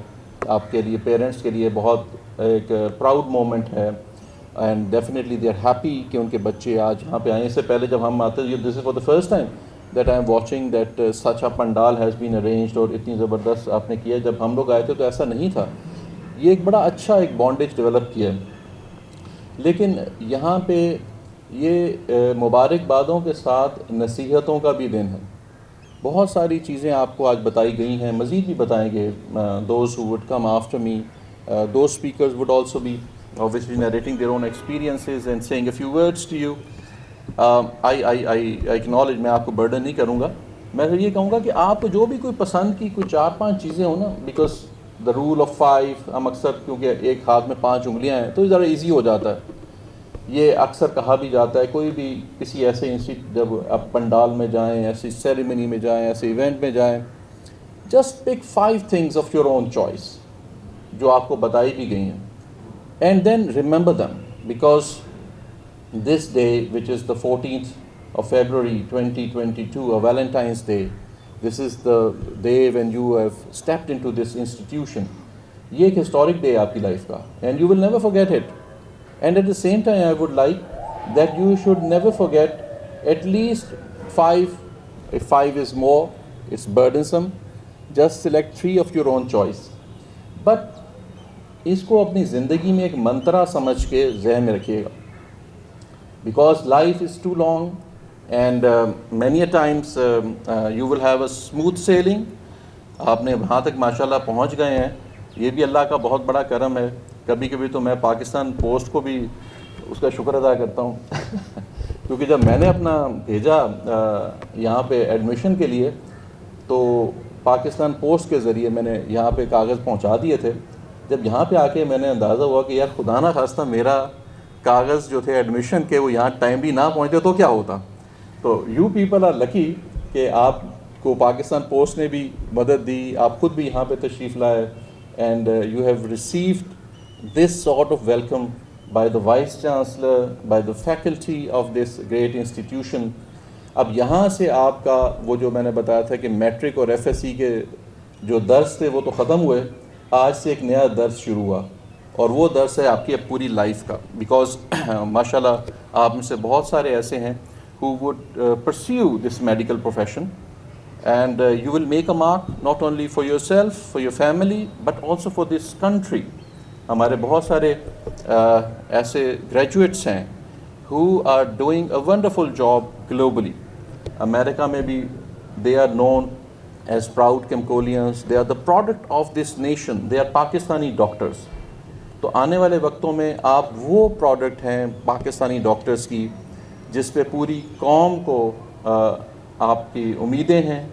آپ کے لیے, پیرنٹس کے لیے بہت ایک پراؤڈ مومنٹ ہے and definitely they are happy کہ ان کے بچے آج یہاں پہ آئیں. اس سے پہلے جب ہم آتے this is for the first time that I am watching that such a pandal has been arranged, اور اتنی زبردست آپ نے کیا. جب ہم لوگ آئے تھے تو ایسا نہیں تھا. یہ ایک بڑا اچھا ایک بانڈیج ڈیولپ کیا ہے. لیکن یہاں پہ یہ مبارکبادوں کے ساتھ نصیحتوں کا بھی دن ہے. بہت ساری چیزیں آپ کو آج بتائی گئی ہیں, مزید بھی بتائیں گے. Those who would come after me, those speakers would also be obviously narrating their own experiences and saying a few words to you. I acknowledge, میں آپ کو برڈن نہیں کروں گا. میں یہ کہوں گا کہ آپ کو جو بھی کوئی پسند کی کوئی 4-5 چیزیں ہوں نا, بیکاز دا رول آف 5 ہم اکثر کیونکہ ایک ہاتھ میں 5 انگلیاں ہیں تو ذرا ایزی ہو جاتا ہے. یہ اکثر کہا بھی جاتا ہے کوئی بھی کسی ایسے جب آپ پنڈال میں جائیں, ایسی سیریمنی میں جائیں, ایسے ایونٹ میں جائیں, just pick 5 things of your own choice جو آپ کو بتائی بھی گئی ہیں. And then remember them, because this day, which is the 14th of February 2022, a Valentine's Day, this is the day when you have stepped into this institution. یہ ایک historic day آپ کی life کا, and you will never forget it. And at the same time, I would like that you should never forget at least 5. If 5 is more, it's burdensome. Just select 3 of your own choice. But اس کو اپنی زندگی میں ایک منترا سمجھ کے ذہن میں رکھیے گا, because life is too long and many a times you will have a smooth sailing. آپ نے وہاں تک ماشاء اللہ پہنچ گئے ہیں, یہ بھی اللہ کا بہت بڑا کرم ہے. کبھی کبھی تو میں پاکستان پوسٹ کو بھی اس کا شکر ادا کرتا ہوں کیونکہ جب میں نے اپنا بھیجا یہاں پہ ایڈمیشن کے لیے تو پاکستان پوسٹ کے ذریعے میں نے یہاں پہ کاغذ پہنچا دیے تھے. جب یہاں پہ آ کے میں نے اندازہ ہوا کہ یار خدا نہ خواستہ میرا کاغذ جو تھے ایڈمیشن کے وہ یہاں ٹائملی نہ پہنچتے تو کیا ہوتا. تو یو پیپل آر لکی کہ آپ کو پاکستان پوسٹ نے بھی مدد دی, آپ خود بھی یہاں پہ تشریف لائے, and you have received this sort of welcome by the vice chancellor, by the faculty of this great institution. اب یہاں سے آپ کا وہ جو میں نے بتایا تھا کہ میٹرک اور ایف ایس سی کے جو درس تھے وہ تو ختم ہوئے, آج سے ایک نیا درس شروع ہوا, اور وہ درس ہے آپ کی اب پوری لائف کا. بیکاز ماشاء اللہ آپ میں سے بہت سارے ایسے ہیں who would pursue this medical profession, and you will make a mark not only for yourself, for your family, but also for this country. ہمارے بہت سارے ایسے گریجویٹس ہیں who are doing a wonderful job globally. امریکہ میں بھی they are known as proud KEMCOLIANS. They are the product of this nation. They are Pakistani doctors. تو آنے والے وقتوں میں آپ وہ پروڈکٹ ہیں پاکستانی ڈاکٹرز کی جس پہ پوری قوم کو آپ کی امیدیں ہیں.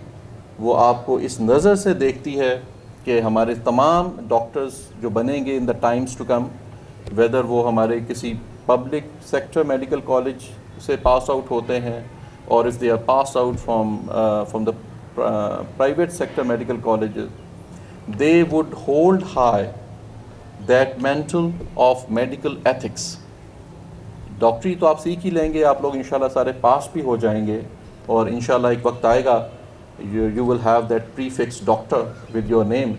وہ آپ کو اس نظر سے دیکھتی ہے کہ ہمارے تمام ڈاکٹرز جو بنیں گے in the times to come, whether وہ ہمارے کسی پبلک سیکٹر میڈیکل کالج سے پاس آؤٹ ہوتے ہیں, اور if they are pass out from the private sector medical colleges, they would hold high that mantle of medical ethics. ڈاکٹری تو آپ سیکھ ہی لیں گے, آپ لوگ انشاءاللہ سارے پاس بھی ہو جائیں گے, اور انشاءاللہ ایک وقت آئے گا you will have that prefix doctor with your name.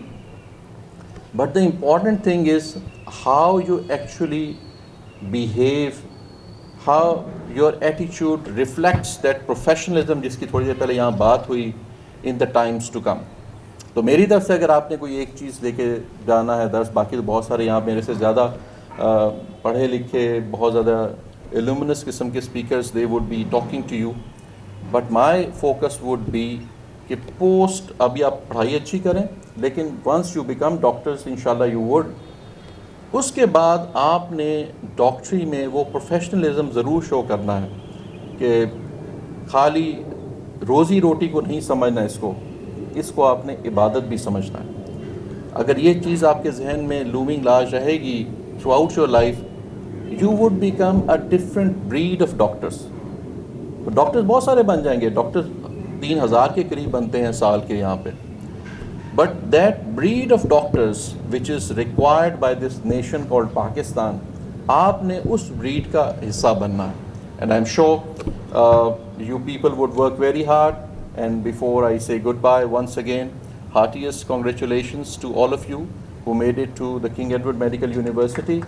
But the important thing is how you actually behave, how your attitude reflects that professionalism جس کی تھوڑی دیر پہلے یہاں بات ہوئی, in the times to come. تو میری طرف سے اگر آپ نے کوئی ایک چیز لے کے جانا ہے درس, باقی تو بہت سارے یہاں میرے سے زیادہ پڑھے لکھے بہت زیادہ illuminous قسم کے speakers, they would be talking to you, but my focus would be کہ پوسٹ ابھی آپ پڑھائی اچھی کریں, لیکن ونس یو بیکم ڈاکٹرس انشاءاللہ یو وڈ, اس کے بعد آپ نے ڈاکٹری میں وہ پروفیشنلزم ضرور شو کرنا ہے کہ خالی روزی روٹی کو نہیں سمجھنا, اس کو آپ نے عبادت بھی سمجھنا ہے. اگر یہ چیز آپ کے ذہن میں لومنگ لارج رہے گی throughout your life, you would become a different breed of doctors. Doctors بہت سارے بن جائیں گے, ڈاکٹرس 3000 کے قریب بنتے ہیں سال کے یہاں پہ, but that breed of doctors which is required by this nation called Pakistan, آپ نے اس بریڈ کا حصہ بننا ہے. And I am sure you people would work very hard. And before I say good bye once again, heartiest congratulations to all of you who made it to the King Edward Medical University.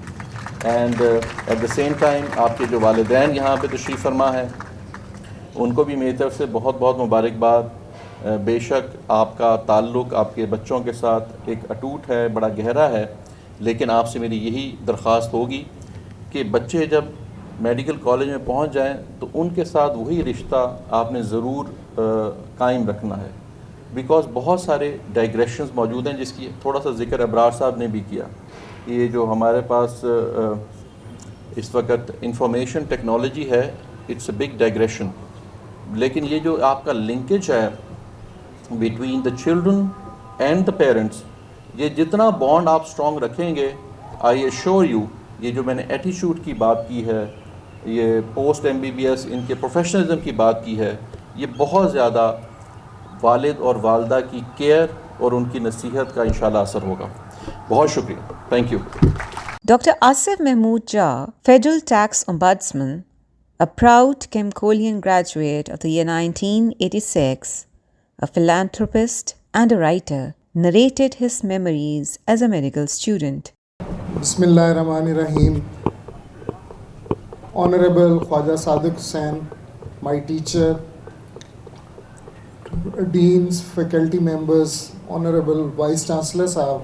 And at the same time آپ کے جو والدین یہاں پہ تشریف فرما ہیں ان کو بھی میری طرف سے بہت بہت مبارکباد. بے شک آپ کا تعلق آپ کے بچوں کے ساتھ ایک اٹوٹ ہے, بڑا گہرا ہے, لیکن آپ سے میری یہی درخواست ہوگی کہ بچے جب میڈیکل کالج میں پہنچ جائیں تو ان کے ساتھ وہی رشتہ آپ نے ضرور قائم رکھنا ہے, بیکاز بہت سارے ڈائگریشنز موجود ہیں جس کی تھوڑا سا ذکر ابرار صاحب نے بھی کیا. یہ جو ہمارے پاس اس وقت انفارمیشن ٹیکنالوجی ہے, اٹس اے بگ ڈائگریشن, لیکن یہ جو آپ کا لنکیج ہے between the children and the parents, یہ جتنا بانڈ آپ اسٹرانگ رکھیں گے, آئی ایشور یو, یہ جو میں نے ایٹیچیوڈ کی بات کی ہے, یہ post M B B S ان کے پروفیشنلزم کی بات کی ہے, یہ بہت زیادہ والد اور والدہ کی کیئر اور ان کی نصیحت کا انشاءاللہ اثر ہوگا. بہت شکریہ, thank you. Dr. Asif Mahmood Jah, Federal Tax Ombudsman, a proud KEMCOLIAN graduate of the year 1986, a philanthropist and a writer, narrated his memories as a medical student. Bismillahirrahmanirrahim. Honorable Khwaja Sadiq Hussain, my teacher, deans, faculty members, Honorable Vice Chancellor صاحب,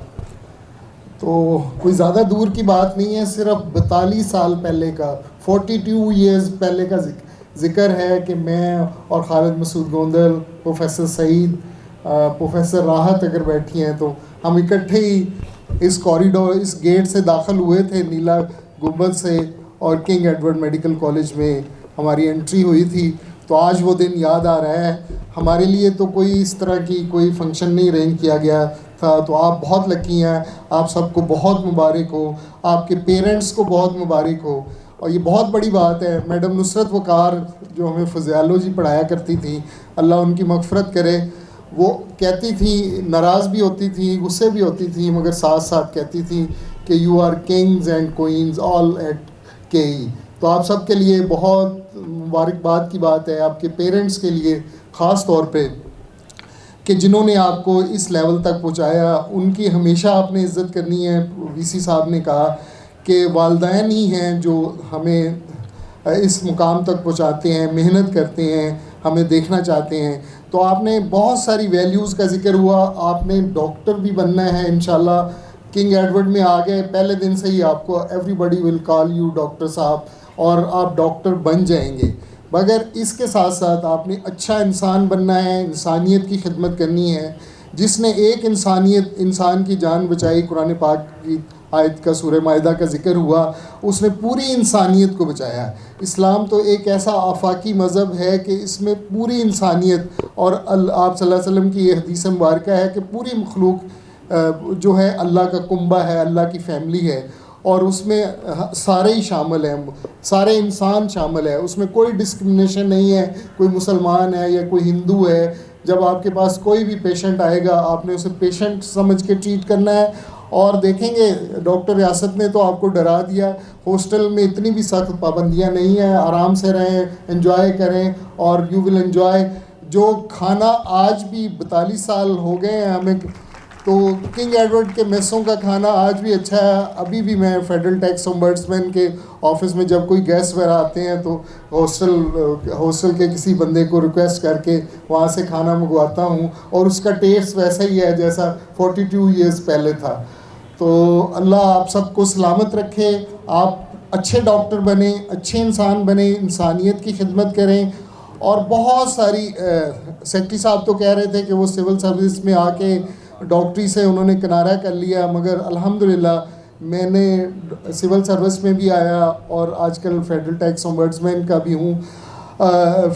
تو کوئی زیادہ دور کی بات نہیں ہے, صرف 42 سال پہلے کا 42 ایئرز پہلے کا ذکر ہے کہ میں اور خالد مسعود گوندل, پروفیسر سعید, پروفیسر راحت اگر بیٹھی ہیں تو ہم اکٹھے ہی اس کوریڈور, اس گیٹ سے داخل ہوئے تھے نیلا گنبد سے, اور کنگ ایڈورڈ میڈیکل کالج میں ہماری انٹری ہوئی تھی. تو آج وہ دن یاد آ رہا ہے. ہمارے لیے تو کوئی اس طرح کی کوئی فنکشن نہیں ارینج کیا گیا تھا, تو آپ بہت لکی ہیں, آپ سب کو بہت مبارک ہو, آپ کے پیرنٹس کو بہت مبارک ہو. اور یہ بہت بڑی بات ہے. میڈم نصرت وقار جو ہمیں فزیالوجی پڑھایا کرتی تھی, اللہ ان کی مغفرت کرے, وہ کہتی تھی, ناراض بھی ہوتی تھی, غصے بھی ہوتی تھی, مگر ساتھ ساتھ کہتی تھی کہ you are kings and queens all at K E. تو آپ سب کے لیے بہت مبارکباد کی بات ہے, آپ کے پیرنٹس کے لیے خاص طور پہ, کہ جنہوں نے آپ کو اس لیول تک پہنچایا. ان کی ہمیشہ آپ نے عزت کرنی ہے. وی سی صاحب نے کہا کہ والدین ہی ہیں جو ہمیں اس مقام تک پہنچاتے ہیں, محنت کرتے ہیں, ہمیں دیکھنا چاہتے ہیں. تو آپ نے بہت ساری ویلیوز کا ذکر ہوا. آپ نے ڈاکٹر بھی بننا ہے انشاءاللہ. کنگ ایڈورڈ میں آ گئے, پہلے دن سے ہی آپ کو everybody will call you doctor صاحب, اور آپ ڈاکٹر بن جائیں گے. مگر اس کے ساتھ ساتھ آپ نے اچھا انسان بننا ہے, انسانیت کی خدمت کرنی ہے. جس نے ایک انسان کی جان بچائی, قرآن پاک کی آیت کا سورہ مائدہ کا ذکر ہوا, اس نے پوری انسانیت کو بچایا. اسلام تو ایک ایسا آفاقی مذہب ہے کہ اس میں پوری انسانیت, اور آپ صلی اللہ علیہ وسلم کی یہ حدیث مبارکہ ہے کہ پوری مخلوق جو ہے اللہ کا کنبہ ہے, اللہ کی فیملی ہے, اور اس میں سارے ہی شامل ہیں, سارے انسان شامل ہے. اس میں کوئی ڈسکرمنیشن نہیں ہے, کوئی مسلمان ہے یا کوئی ہندو ہے. جب آپ کے پاس کوئی بھی پیشنٹ آئے گا, آپ نے اسے پیشنٹ سمجھ کے ٹریٹ کرنا ہے. اور دیکھیں گے ڈاکٹر ریاست نے تو آپ کو ڈرا دیا, ہاسٹل میں اتنی بھی سخت پابندیاں نہیں ہیں, آرام سے رہیں, انجوائے کریں, اور یو ول انجوائے. جو کھانا آج بھی 42 سال ہو گئے ہیں ہمیں, تو کنگ ایڈورڈ کے میسوں کا کھانا آج بھی اچھا ہے. ابھی بھی میں فیڈرل ٹیکس امبرڈسمین کے آفس میں جب کوئی گیسٹ وغیرہ آتے ہیں تو ہاسٹل کے کسی بندے کو ریکویسٹ کر کے وہاں سے کھانا منگواتا ہوں, اور اس کا ٹیسٹ ویسا ہی ہے جیسا 42 ایئرز پہلے تھا. تو اللہ آپ سب کو سلامت رکھے, آپ اچھے ڈاکٹر بنیں, اچھے انسان بنیں, انسانیت کی خدمت کریں. اور بہت ساری سیکٹری صاحب تو کہہ رہے تھے کہ وہ سول سروس میں آ کے ڈاکٹری سے انہوں نے کنارہ کر لیا, مگر الحمدللہ میں نے سول سروس میں بھی آیا, اور آج کل فیڈرل ٹیکس امبرڈسمین کا بھی ہوں,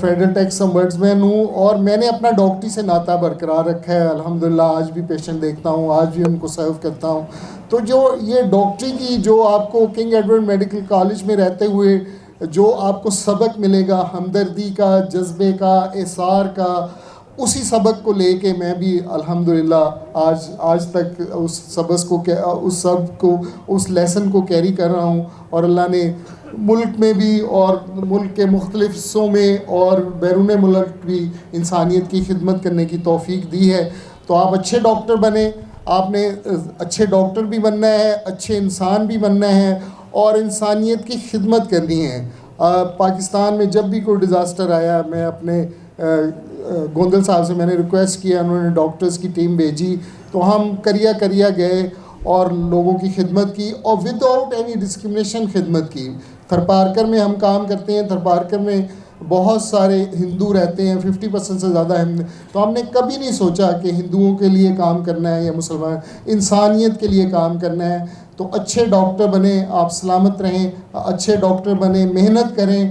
فیڈرل ٹیکس امبرڈسمین ہوں, اور میں نے اپنا ڈاکٹری سے ناطہ برقرار رکھا ہے الحمدللہ. آج بھی پیشنٹ دیکھتا ہوں, آج بھی ان کو سرو کرتا ہوں. تو جو یہ ڈاکٹری کی جو آپ کو کنگ ایڈورڈ میڈیکل کالج میں رہتے ہوئے جو آپ کو سبق ملے گا, ہمدردی کا, جذبے کا, احسار کا, اسی سبق کو لے کے میں بھی الحمدللہ آج تک اس لیسن کو کیری کر رہا ہوں. اور اللہ نے ملک میں بھی اور ملک کے مختلف حصوں میں اور بیرون ملک بھی انسانیت کی خدمت کرنے کی توفیق دی ہے. تو آپ اچھے ڈاکٹر بنیں, آپ نے اچھے ڈاکٹر بھی بننا ہے, اچھے انسان بھی بننا ہے, اور انسانیت کی خدمت کرنی ہے. پاکستان میں جب بھی کوئی ڈیزاسٹر آیا, میں اپنے گوندل صاحب سے میں نے ریکویسٹ کیا, انہوں نے ڈاکٹرز کی ٹیم بھیجی, تو ہم کریا گئے اور لوگوں کی خدمت کی, اور ود آؤٹ اینی ڈسکرمنیشن خدمت کی. تھرپارکر میں ہم کام کرتے ہیں, تھرپارکر میں بہت سارے ہندو رہتے ہیں, 50% سے زیادہ تو ہم نے کبھی نہیں سوچا کہ ہندوؤں کے لیے کام کرنا ہے یا مسلمان, انسانیت کے لیے کام کرنا ہے. تو اچھے ڈاکٹر بنیں, آپ سلامت رہیں, اچھے ڈاکٹر بنیں, محنت کریں.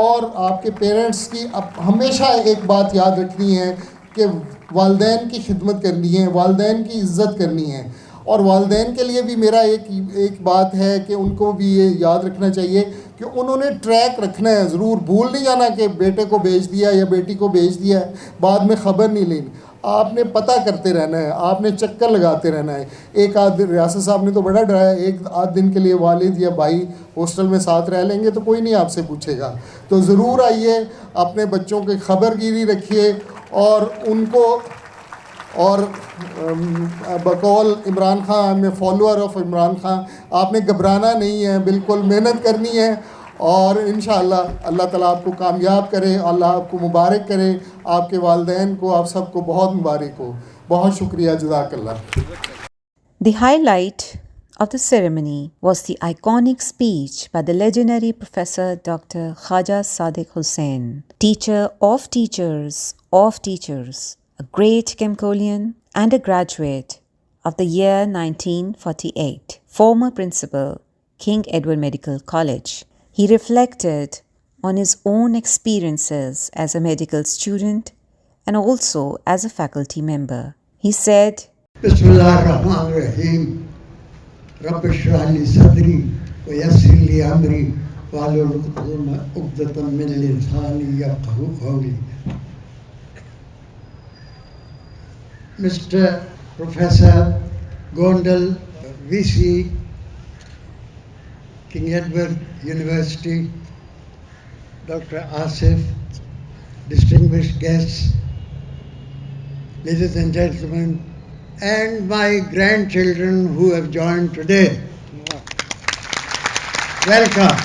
اور آپ کے پیرنٹس کی ہمیشہ ایک بات یاد رکھنی ہے کہ والدین کی خدمت کرنی ہے, والدین کی عزت کرنی ہے. اور والدین کے لیے بھی میرا ایک بات ہے کہ ان کو بھی یہ یاد رکھنا چاہیے کہ انہوں نے ٹریک رکھنا ہے, ضرور بھول نہیں جانا کہ بیٹے کو بھیج دیا یا بیٹی کو بھیج دیا, بعد میں خبر نہیں لینی. آپ نے پتہ کرتے رہنا ہے, آپ نے چکر لگاتے رہنا ہے. ایک آدھ ریاست صاحب نے تو بڑا ڈرایا, ایک آدھ دن کے لیے والد یا بھائی ہاسٹل میں ساتھ رہ لیں گے تو کوئی نہیں آپ سے پوچھے گا. تو ضرور آئیے, اپنے بچوں کی خبر گیری رکھیے, اور ان کو, اور بقول عمران خان, میں فالوور آف عمران خان, آپ نے گھبرانا نہیں ہے, بالکل محنت کرنی ہے. اور انشاءاللہ اللہ تعالیٰ آپ کو کامیاب کرے, اللہ آپ کو مبارک کرے, آپ کے والدین کو, آپ سب کو بہت مبارک ہو. بہت شکریہ, جزاک اللہ. The highlight of the ceremony was the iconic speech by the legendary Professor Dr. Khaja Sadiq Hussain, teacher of teachers, a great KEMCOLIAN and a graduate of the year 1948, former principal, King Edward Medical College. He reflected on his own experiences as a medical student and also as a faculty member. He said, Bismillahirrahmanirrahim. Rabbi shrah li sadri wa yassir li amri वाहलुल उक़्दतम मिन लिसानी यफ़क़हू क़ौली. Mr. Professor Gondal, VC, King Edward University, Dr. Asif, distinguished guests, ladies and gentlemen, and my grandchildren who have joined today. Welcome.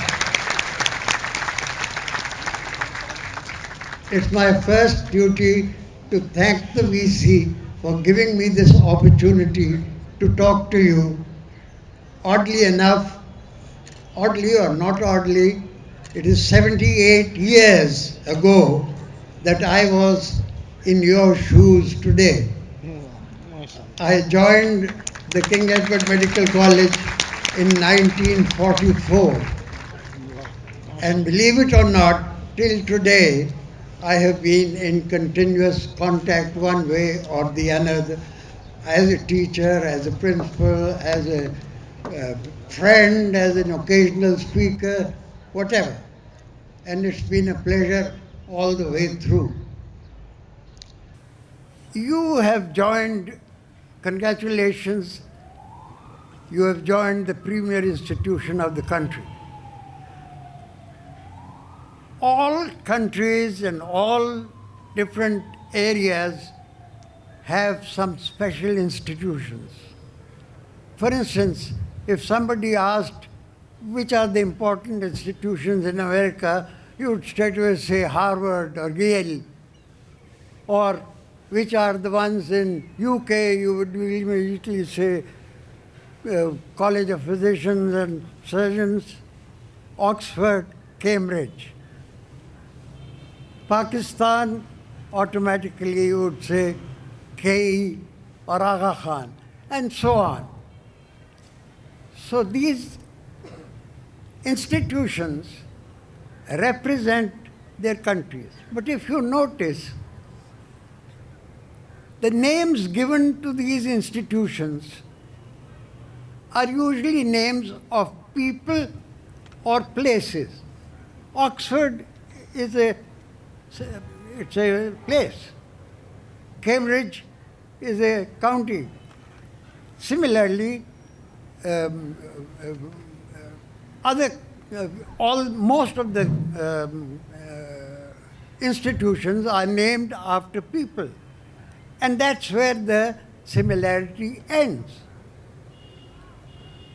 It's my first duty to thank the VC for giving me this opportunity to talk to you. Oddly enough, oddly or not oddly, it is 78 years ago that I was in your shoes today. I joined the King Edward Medical College in 1944. And believe it or not, till today, I have been in continuous contact one way or the other, as a teacher, as a principal, as a friend, as an occasional speaker, whatever. And it's been a pleasure all the way through. You have joined, congratulations, you have joined the premier institution of the country. All countries and all different areas have some special institutions. For instance, if somebody asked which are the important institutions in America, you would straight away say Harvard or Yale. Or which are the ones in UK, you would immediately say College of Physicians and Surgeons, Oxford, Cambridge. Pakistan, automatically you would say KE or Aga Khan, and so on. So these institutions represent their countries. But if you notice, the names given to these institutions are usually names of people or places. Oxford is it's a place. Cambridge is a county. Similarly, most of the institutions are named after people. And that's where the similarity ends.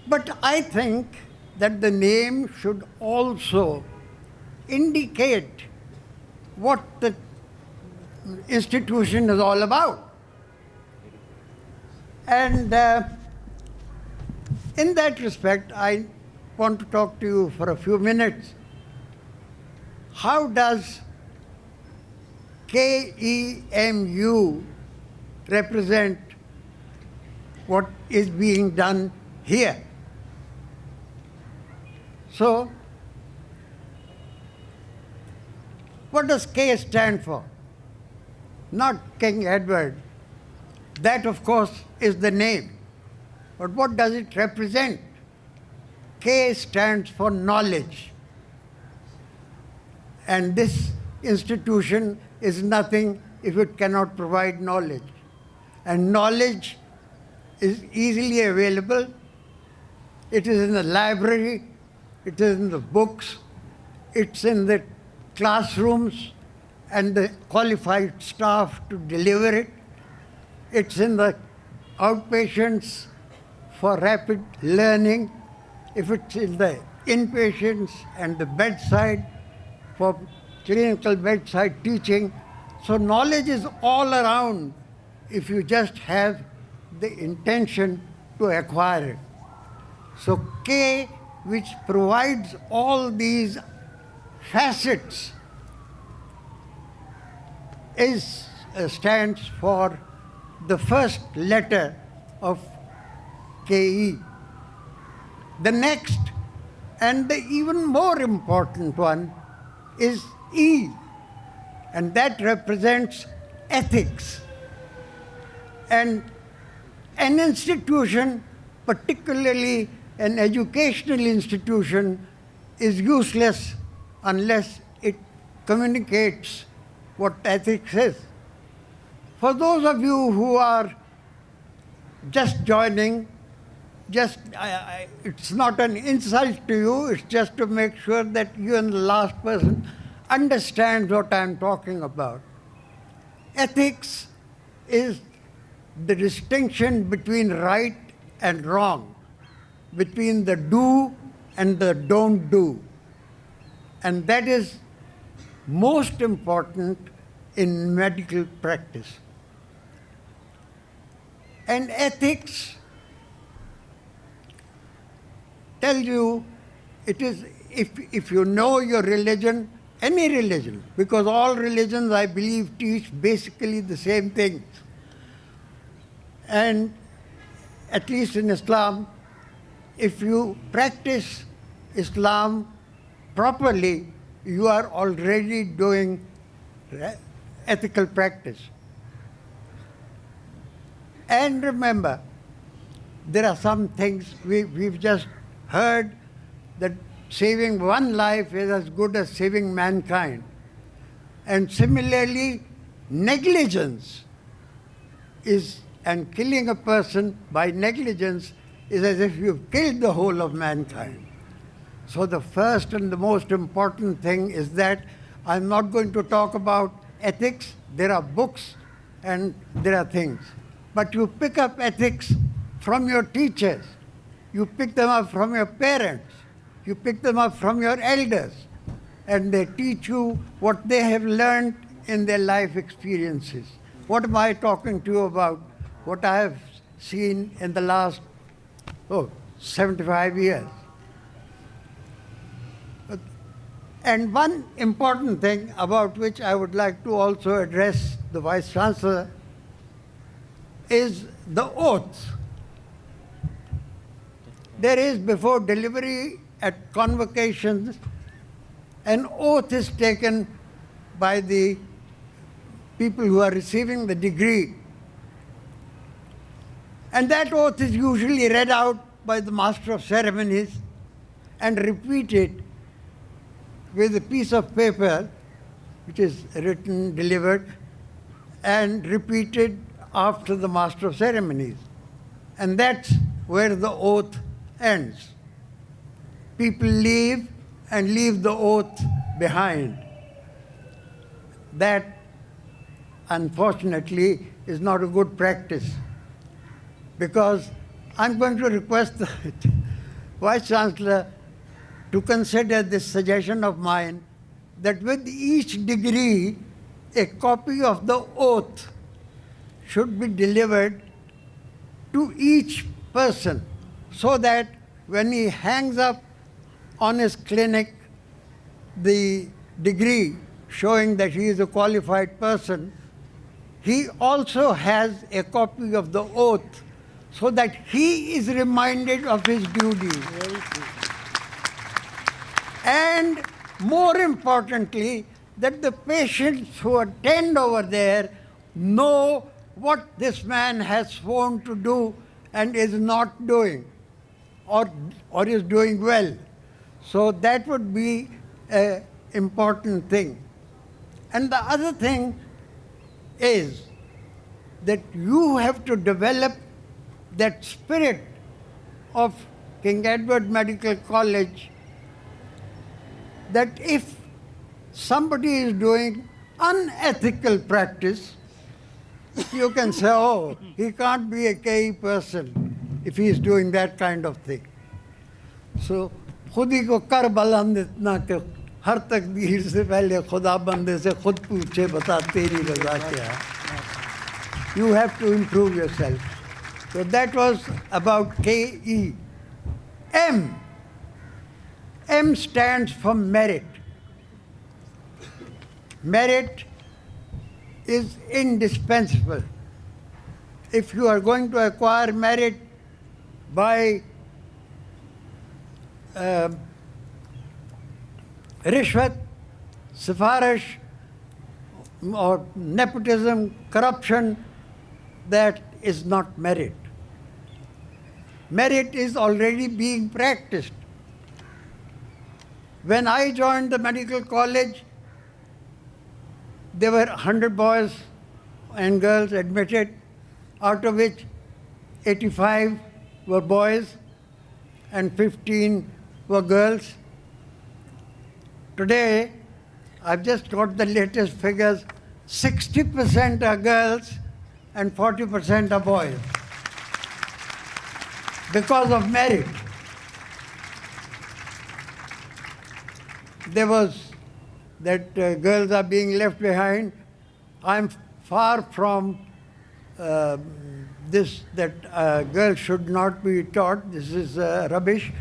But I think that the name should also indicate what the institution is all about. And in that respect, I want to talk to you for a few minutes. How does KEMU represent what is being done here? So, what does K stand for? Not King Edward. That, of course, is the name. But what does it represent? K stands for knowledge. And this institution is nothing if it cannot provide knowledge. And knowledge is easily available. It is in the library, it is in the books, it's in the classrooms and the qualified staff to deliver it. It's in the outpatients for rapid learning. If it's in the inpatients and the bedside for clinical bedside teaching. So knowledge is all around if you just have the intention to acquire it. So K, which provides all these facets, stands for the first letter of KE. The next, and the even more important one, is E, and that represents ethics. And an institution, particularly an educational institution, is useless unless it communicates what ethics is. For those of you who are just joining, it's not an insult to you, it's just to make sure that you and the last person understands what I'm talking about. Ethics is the distinction between right and wrong, between the do and the don't do. And that is most important in medical practice. And ethics tell you, it is, if you know your religion, any religion, because all religions, I believe, teach basically the same things. And at least in Islam, if you practice Islam properly, you are already doing ethical practice. And remember, there are some things we've just heard that saving one life is as good as saving mankind. And similarly, negligence is, and killing a person by negligence is as if you've killed the whole of mankind. So the first and the most important thing is that I'm not going to talk about ethics. There are books and there are things. But you pick up ethics from your teachers. You pick them up from your parents. You pick them up from your elders. And they teach you what they have learned in their life experiences. What am I talking to you about? What I have seen in the last 75 years. And one important thing about which I would like to also address the Vice Chancellor is the oath. There is, before delivery at convocations, an oath is taken by the people who are receiving the degree. And that oath is usually read out by the Master of Ceremonies and repeated with a piece of paper which is written, delivered, and repeated after the Master of Ceremonies. And that's where the oath ends. People leave and leave the oath behind. That, unfortunately, is not a good practice, because I'm going to request the Vice Chancellor to consider this suggestion of mine, that with each degree, a copy of the oath should be delivered to each person, so that when he hangs up on his clinic the degree showing that he is a qualified person, he also has a copy of the oath, so that he is reminded of his duty. And more importantly, that the patients who attend over there know what this man has sworn to do and is not doing, or is doing well. So that would be an important thing. And the other thing is that you have to develop that spirit of King Edward Medical College, that if somebody is doing unethical practice, you can say, oh, he can't be a KE person if he is doing that kind of thing. So, खुद ही को कर बुलंद इतना कि हर तकदीर से पहले खुदा बंदे से खुद पूछे बता तेरी रज़ा क्या है. You have to improve yourself. So that was about KE. M stands for merit. Merit is indispensable. If you are going to acquire merit by rishwat, sifarish, or nepotism, corruption, that is not merit. Merit is already being practiced. When I joined the medical college, there were 100 boys and girls admitted, out of which 85 were boys and 15 were girls. Today, I've just got the latest figures, 60% are girls and 40% are boys because of merit. There was that girls are being left behind. I'm far from this, that girls should not be taught. This is rubbish.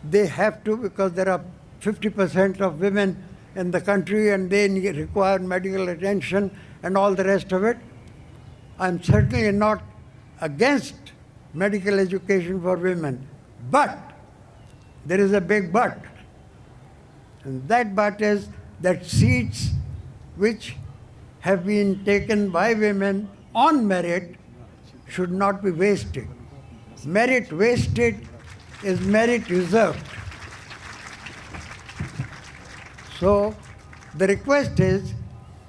They have to, because there are 50% of women in the country and they require medical attention and all the rest of it. I'm certainly not against medical education for women. But there is a big but. And that but is that seats which have been taken by women on merit should not be wasted. Merit wasted is merit reserved. So the request is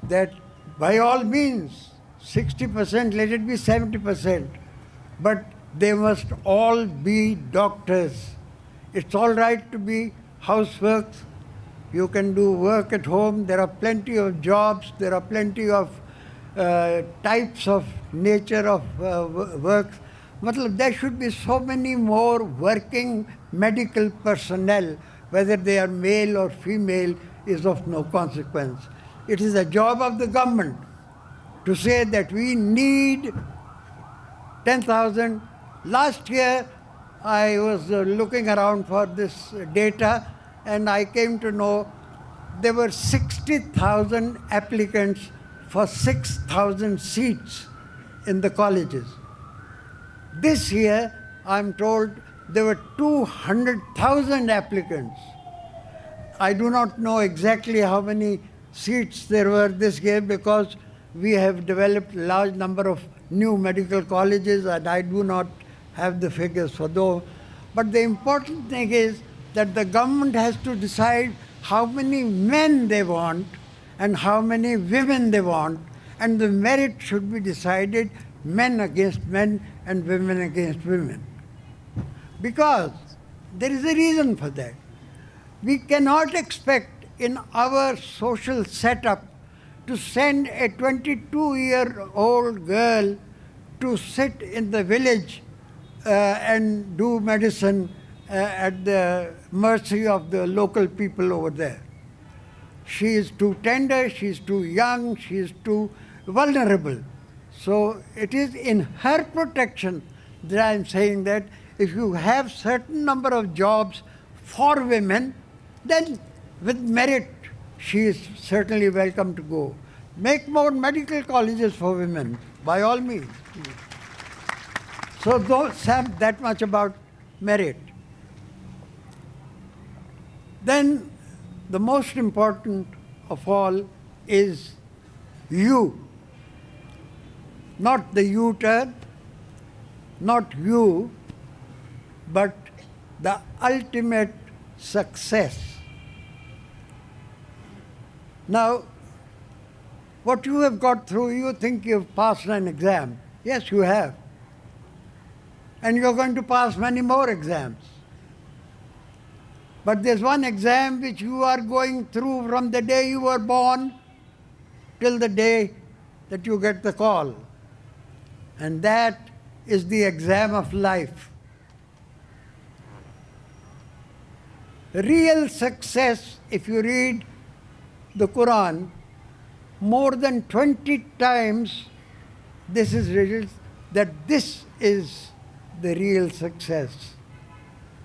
that by all means, 60%, let it be 70%, but they must all be doctors. It's all right to be houseworks. You can do work at home. There are plenty of jobs. There are plenty of types of nature of works. There should be so many more working medical personnel, whether they are male or female is of no consequence. It is a job of the government to say that we need 10,000. Last year, I was looking around for this data, and I came to know there were 60,000 applicants for 6,000 seats in the colleges. This year, I'm told there were 200,000 applicants. I do not know exactly how many seats there were this year because we have developed a large number of new medical colleges and I do not have the figures for those. But the important thing is that the government has to decide how many men they want and how many women they want, and the merit should be decided men against men and women against women. Because there is a reason for that. We cannot expect in our social setup to send a 22-year-old girl to sit in the village and do medicine at the mercy of the local people over there. She is too tender, she is too young, she is too vulnerable. So it is in her protection that I am saying that if you have certain number of jobs for women, then with merit, she is certainly welcome to go. Make more medical colleges for women, by all means. So Sam, that much about merit. Then the most important of all is you. Not the U-turn, not you, but the ultimate success. Now, what you have got through, you think you've passed an exam. Yes, you have. And you're going to pass many more exams. But there's one exam which you are going through from the day you were born till the day that you get the call. And that is the exam of life. Real success, if you read the Quran, more than 20 times this is written that this is the real success.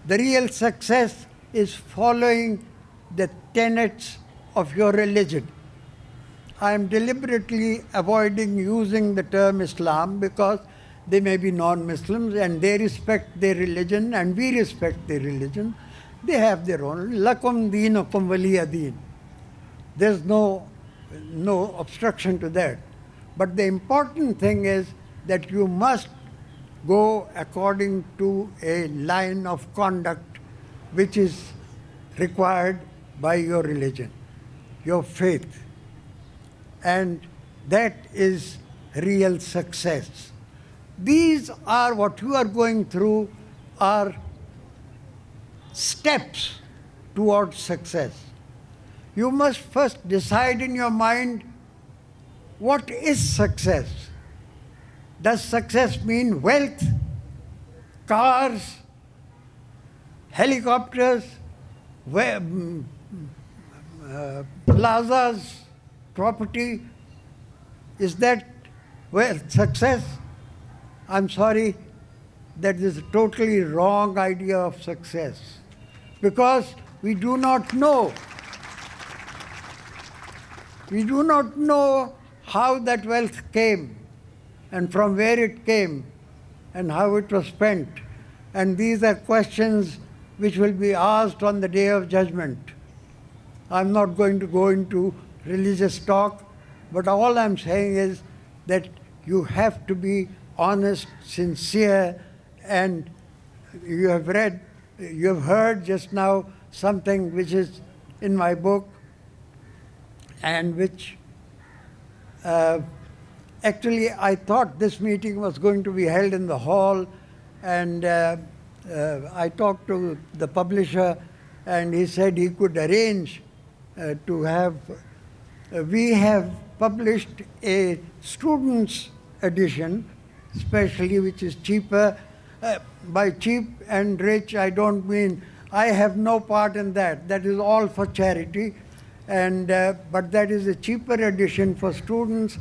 The real success is following the tenets of your religion. I am deliberately avoiding using the term Islam because they may be non-Muslims and they respect their religion and we respect their religion. They have their own. Lakum deenukum waliya deen. There's no obstruction to that. But the important thing is that you must go according to a line of conduct which is required by your religion, your faith. And that is real success. These are what you are going through are steps towards success. You must first decide in your mind, what is success? Does success mean wealth, cars, helicopters, plazas, property? Is that success? I'm sorry, that is a totally wrong idea of success, because we do not know. We do not know how that wealth came and from where it came and how it was spent. And these are questions which will be asked on the day of judgment. I'm not going to go into religious talk, but all I'm saying is that you have to be honest, sincere, and you have heard just now something which is in my book, and which actually I thought this meeting was going to be held in the hall, and I talked to the publisher, and he said he could arrange to have. We have published a student's edition, especially, which is cheaper. By cheap and rich, I don't mean, I have no part in that. That is all for charity. And but that is a cheaper edition for students.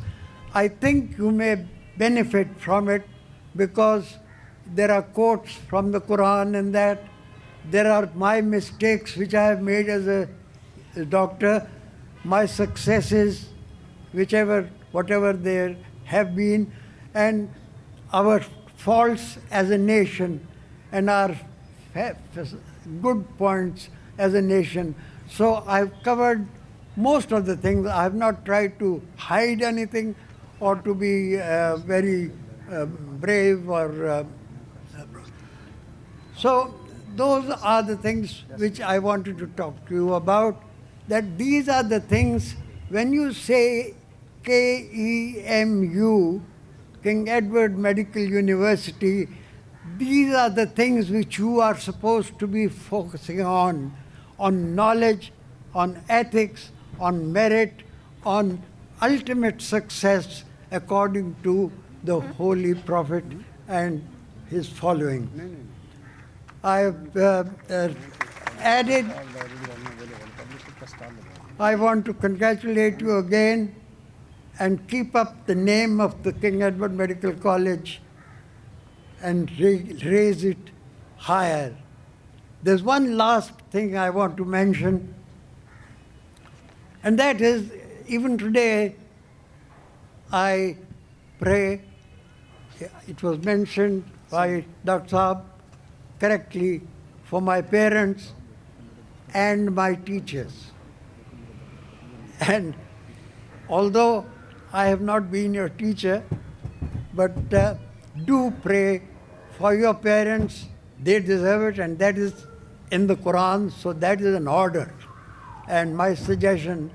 I think you may benefit from it because there are quotes from the Quran in that. There are my mistakes which I have made as a doctor, my successes, whatever there have been, and our faults as a nation, and our good points as a nation. So I've covered most of the things. I have not tried to hide anything or to be very brave or so those are the things which I wanted to talk to you about, that these are the things, when you say KEMU, King Edward Medical University, these are the things which you are supposed to be focusing on knowledge, on ethics, on merit, on ultimate success according to the Holy Prophet and his following. I have added, I want to congratulate you again and keep up the name of the King Edward Medical College and raise it higher. There's one last thing I want to mention, and that is, even today, I pray, it was mentioned by Dr. Saab correctly, for my parents and my teachers. And although I have not been your teacher, but do pray for your parents. They deserve it, and that is in the Quran, so that is an order. And my suggestion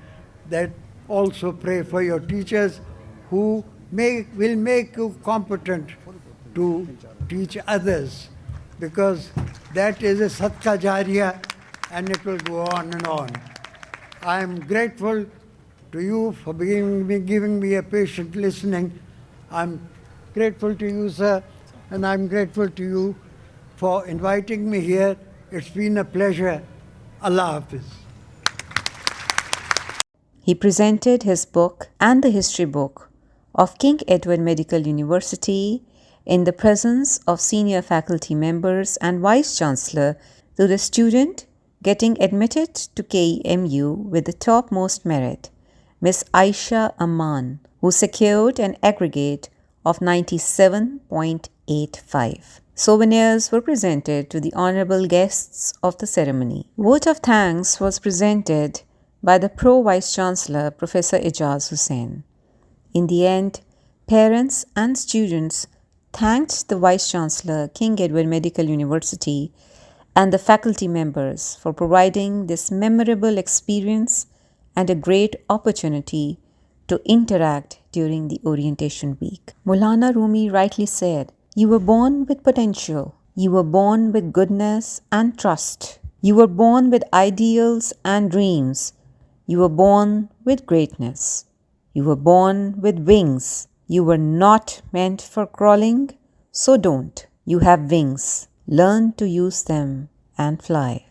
that also pray for your teachers who will make you competent to teach others, because that is a sadqa jariyah and it will go on and on. I am grateful to you for giving me a patient listening. I'm grateful to you, sir, and I'm grateful to you for inviting me here. It's been a pleasure. Allah Hafiz. He presented his book and the history book of King Edward Medical University in the presence of senior faculty members and Vice Chancellor to the student getting admitted to KEMU with the topmost merit, Miss Aisha Aman, who secured an aggregate of 97.85. Souvenirs were presented to the honorable guests of the ceremony. Vote of thanks was presented by the Pro Vice Chancellor, Professor Ijaz Hussain. In the end, parents and students thanked the Vice Chancellor, King Edward Medical University, and the faculty members for providing this memorable experience and a great opportunity to interact during the orientation week. Maulana Rumi rightly said, "You were born with potential. You were born with goodness and trust. You were born with ideals and dreams. You were born with greatness. You were born with wings. You were not meant for crawling, so don't. You have wings. Learn to use them and fly."